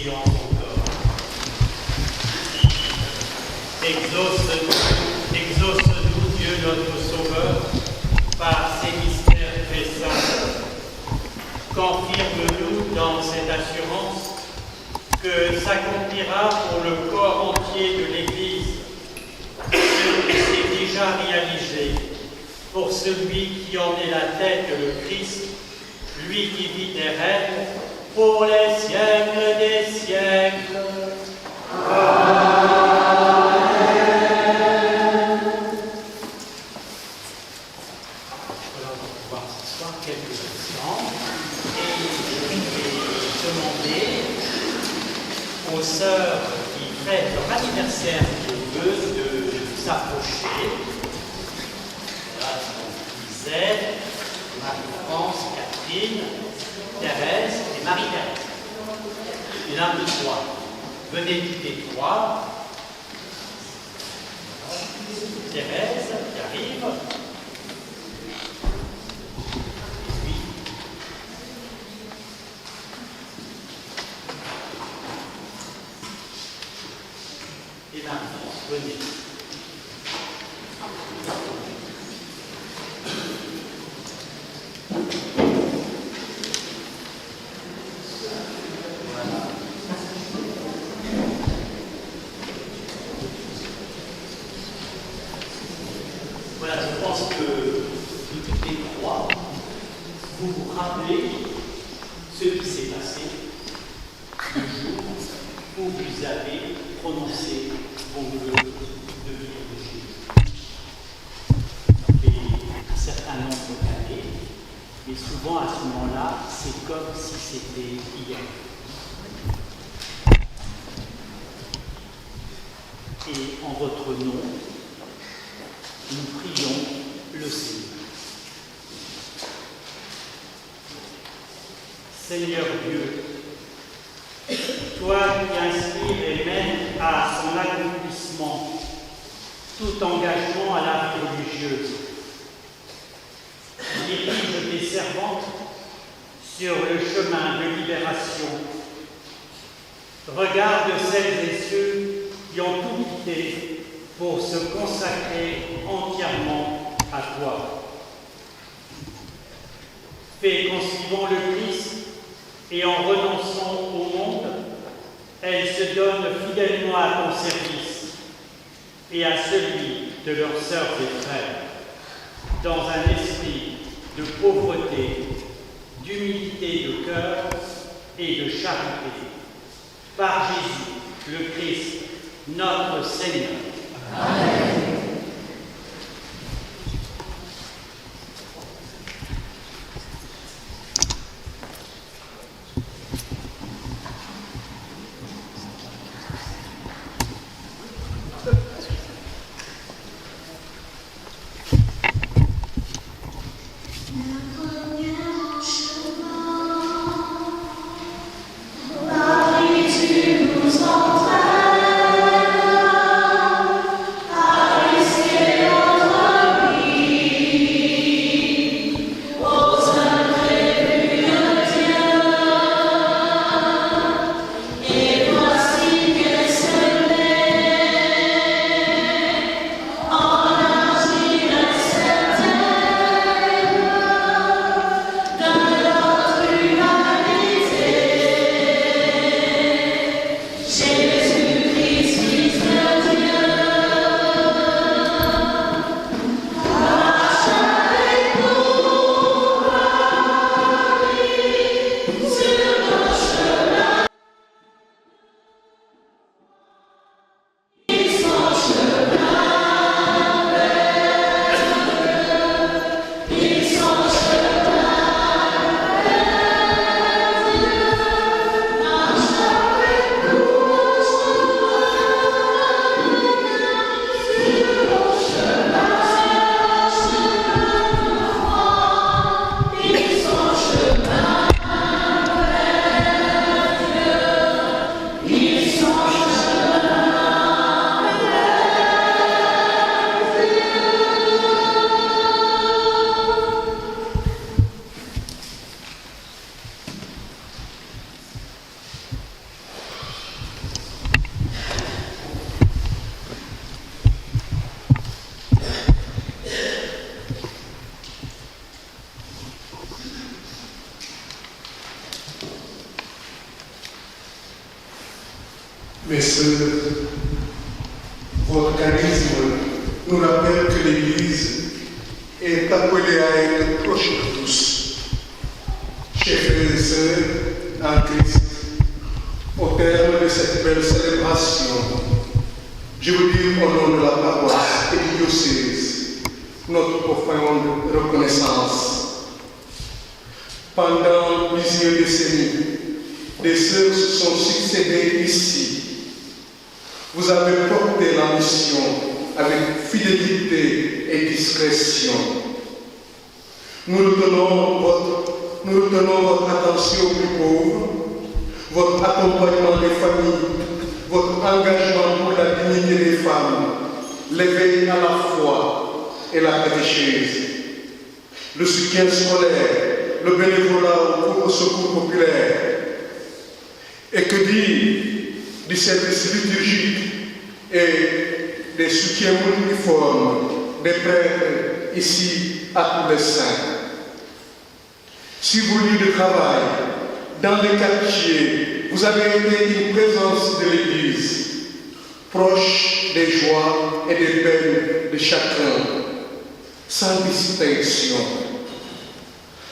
et en son corps. Exauce-nous, Dieu notre Sauveur, par ces mystères très saints. Confirme-nous dans cette assurance que s'accomplira pour le corps entier de l'Église ce qui s'est déjà réalisé pour celui qui en est la tête, le Christ, lui qui vit et règne pour les siècles des siècles. Amen. Alors, on va pouvoir s'asseoir quelques instants et je vais demander aux sœurs qui fêtent leur anniversaire de s'approcher. Là, Lisette, Marie-France, Catherine, Thérèse et Marie-Thérèse. Et l'un de trois. Venez toutes les trois. Thérèse qui arrive. Oui. Et Marie-France, venez. Voilà, je pense que de toutes les trois, vous vous rappelez ce qui s'est passé le jour où vous avez prononcé vos vœux de vie de Jésus. Ça fait un certain nombre d'années, mais souvent à ce moment-là, c'est comme si c'était hier. Et en votre nom, nous prions le Seigneur. Seigneur Dieu, toi qui inspires et mènes à son accomplissement tout engagement à la vie religieuse, dirige tes servantes sur le chemin de libération. Regarde celles et ceux qui ont tout quitté pour se consacrer entièrement à toi. Fais qu'en suivant le Christ et en renonçant au monde, elles se donnent fidèlement à ton service et à celui de leurs sœurs et frères, dans un esprit de pauvreté, d'humilité de cœur et de charité. Par Jésus, le Christ, notre Seigneur. Amen.
Marie, tu nous entraînes. Mes sœurs, votre charisme nous rappelle que l'Église est appelée à être proche de tous. Chers frères et sœurs en Christ, au terme de cette belle célébration, je veux dire au nom de la paroisse et du diocèse notre profonde reconnaissance. Pendant plusieurs décennies, des sœurs se sont succédées ici. Vous avez porté la mission avec fidélité et discrétion. Nous retenons votre attention aux plus pauvres, votre accompagnement des familles, votre engagement pour la dignité des femmes, l'éveil à la foi et la catéchèse, le soutien scolaire, le bénévolat au secours populaire. Et que dire du service liturgique et des soutiens multiformes des prêtres ici à tous les saints. Sur vos lieux de travail, dans les quartiers, vous avez été une présence de l'Église, proche des joies et des peines de chacun, sans distinction.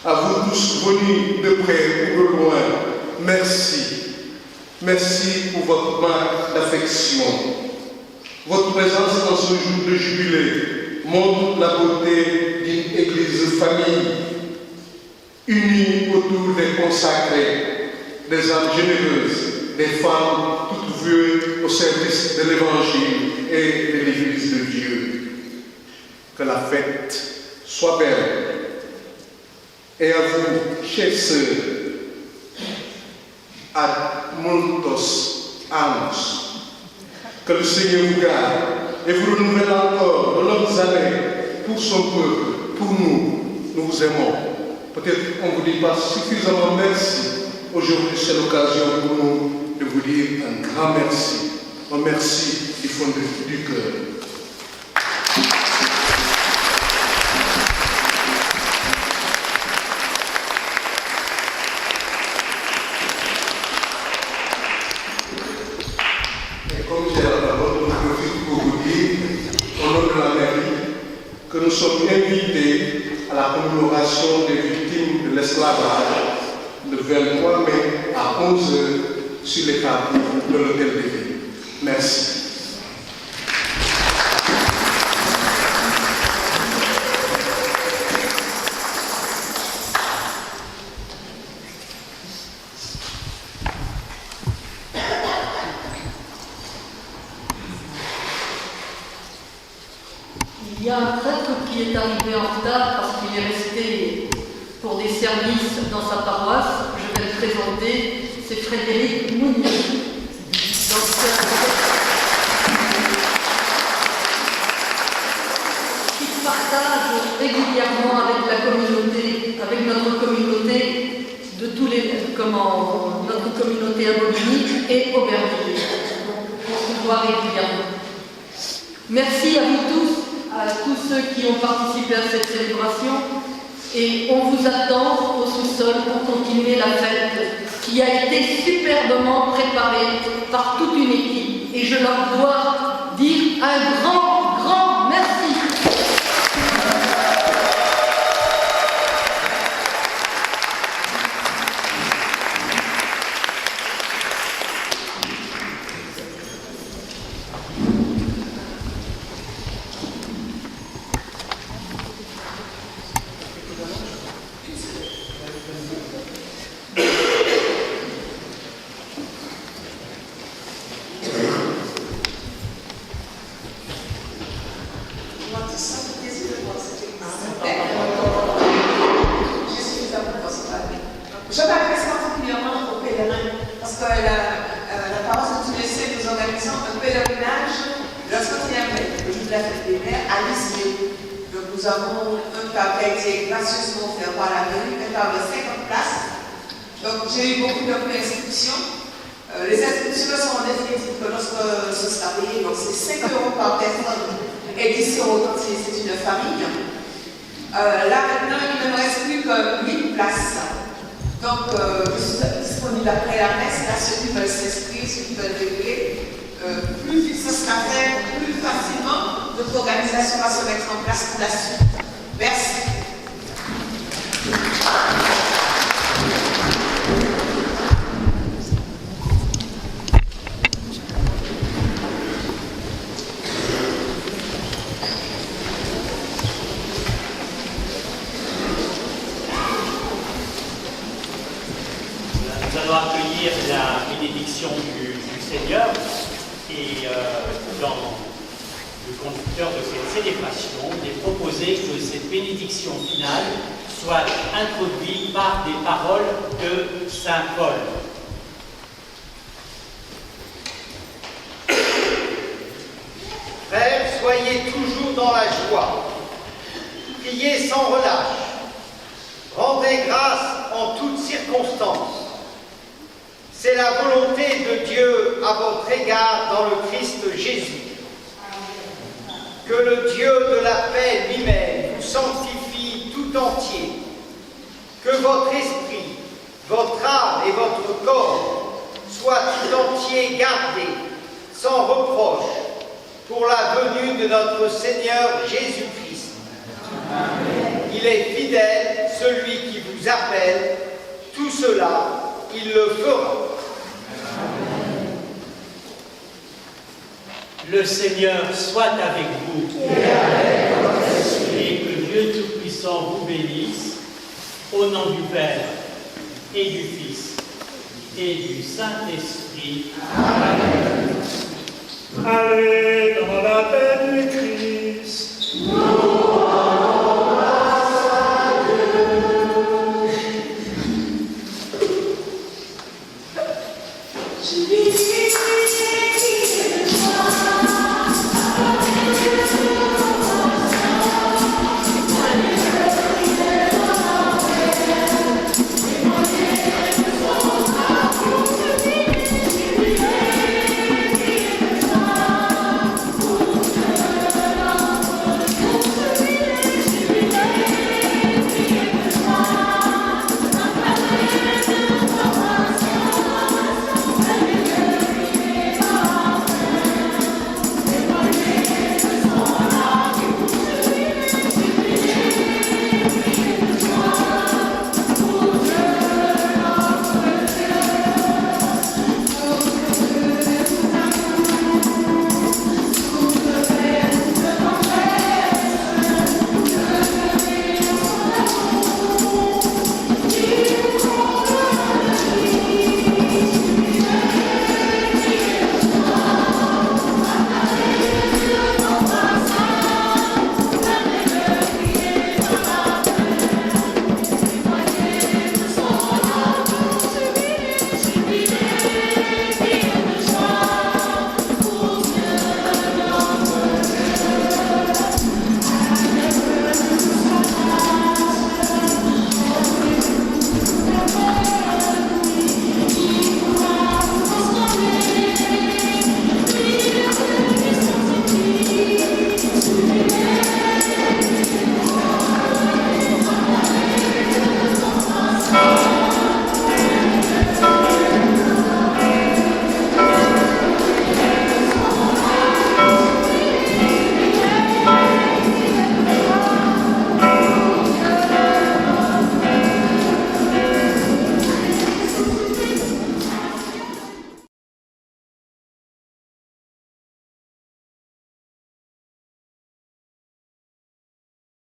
À vous tous venus de près ou de loin, merci. Merci pour votre marque d'affection. Votre présence dans ce jour de jubilé montre la beauté d'une église famille, unie autour des consacrés, des âmes généreuses, des femmes toutes vouées au service de l'Évangile et de l'Église de Dieu. Que la fête soit belle. Et à vous, chers sœurs, ad multos annos. Que le Seigneur vous garde et vous renouvelle encore de longues années pour son peuple, pour nous. Nous vous aimons. Peut-être on ne vous dit pas suffisamment merci. Aujourd'hui, c'est l'occasion pour nous de vous dire un grand merci. Un merci du fond du cœur. Nous sommes invités à la commémoration des victimes de l'esclavage le 23 mai à 11h sur les tables de l'Hôtel de Ville. Merci.
Il y a un prêtre qui est arrivé en retard parce qu'il est resté pour des services dans sa paroisse. Je vais le présenter, c'est Frédéric Mounier. Il partage régulièrement avec la communauté, avec notre communauté de tous les, notre communauté à Bobigny et Aubervilliers. On se voit régulièrement. Merci à vous tous. À tous ceux qui ont participé à cette célébration et on vous attend au sous-sol pour continuer la fête qui a été superbement préparée par toute une équipe et je leur dois dire un grand merci.
Je m'adresse particulièrement aux pèlerins, parce que la paroisse de Toulouse, nous organisons un pèlerinage le 31 mai, le jour de la fête des mères, à Lisieux. Donc nous avons un cas qui a été gracieusement offert par la mairie, un cas de 50 places. Donc j'ai eu beaucoup de préinscriptions. Les inscriptions sont définitives que lorsque ce sera payé, donc c'est 5 € par personne et 10 € quand c'est une famille. Là maintenant, il ne me reste plus que 8 places. Donc, je suis disponible après la messe. Là, ceux qui veulent s'inscrire, ceux qui veulent régler, plus vite ce sera fait, plus facilement, notre organisation va se mettre en place pour la suite. Merci.
Nous allons accueillir la bénédiction du Seigneur et dans le conducteur de cette célébration, il est proposé que cette bénédiction finale soit introduite par des paroles de Saint Paul.
Frères, soyez toujours dans la joie, priez sans relâche, rendez grâce en toutes circonstances. C'est la volonté de Dieu à votre égard dans le Christ Jésus. Que le Dieu de la paix lui-même vous sanctifie tout entier. Que votre esprit, votre âme et votre corps soient tout entier gardés, sans reproche, pour la venue de notre Seigneur Jésus-Christ. Il est fidèle, celui qui vous appelle. Tout cela, il le fera.
Le Seigneur soit avec vous et que Dieu Tout-Puissant vous bénisse, au nom du Père et du Fils et du Saint-Esprit. Amen.
Allez dans la paix du Christ.
Je lui dis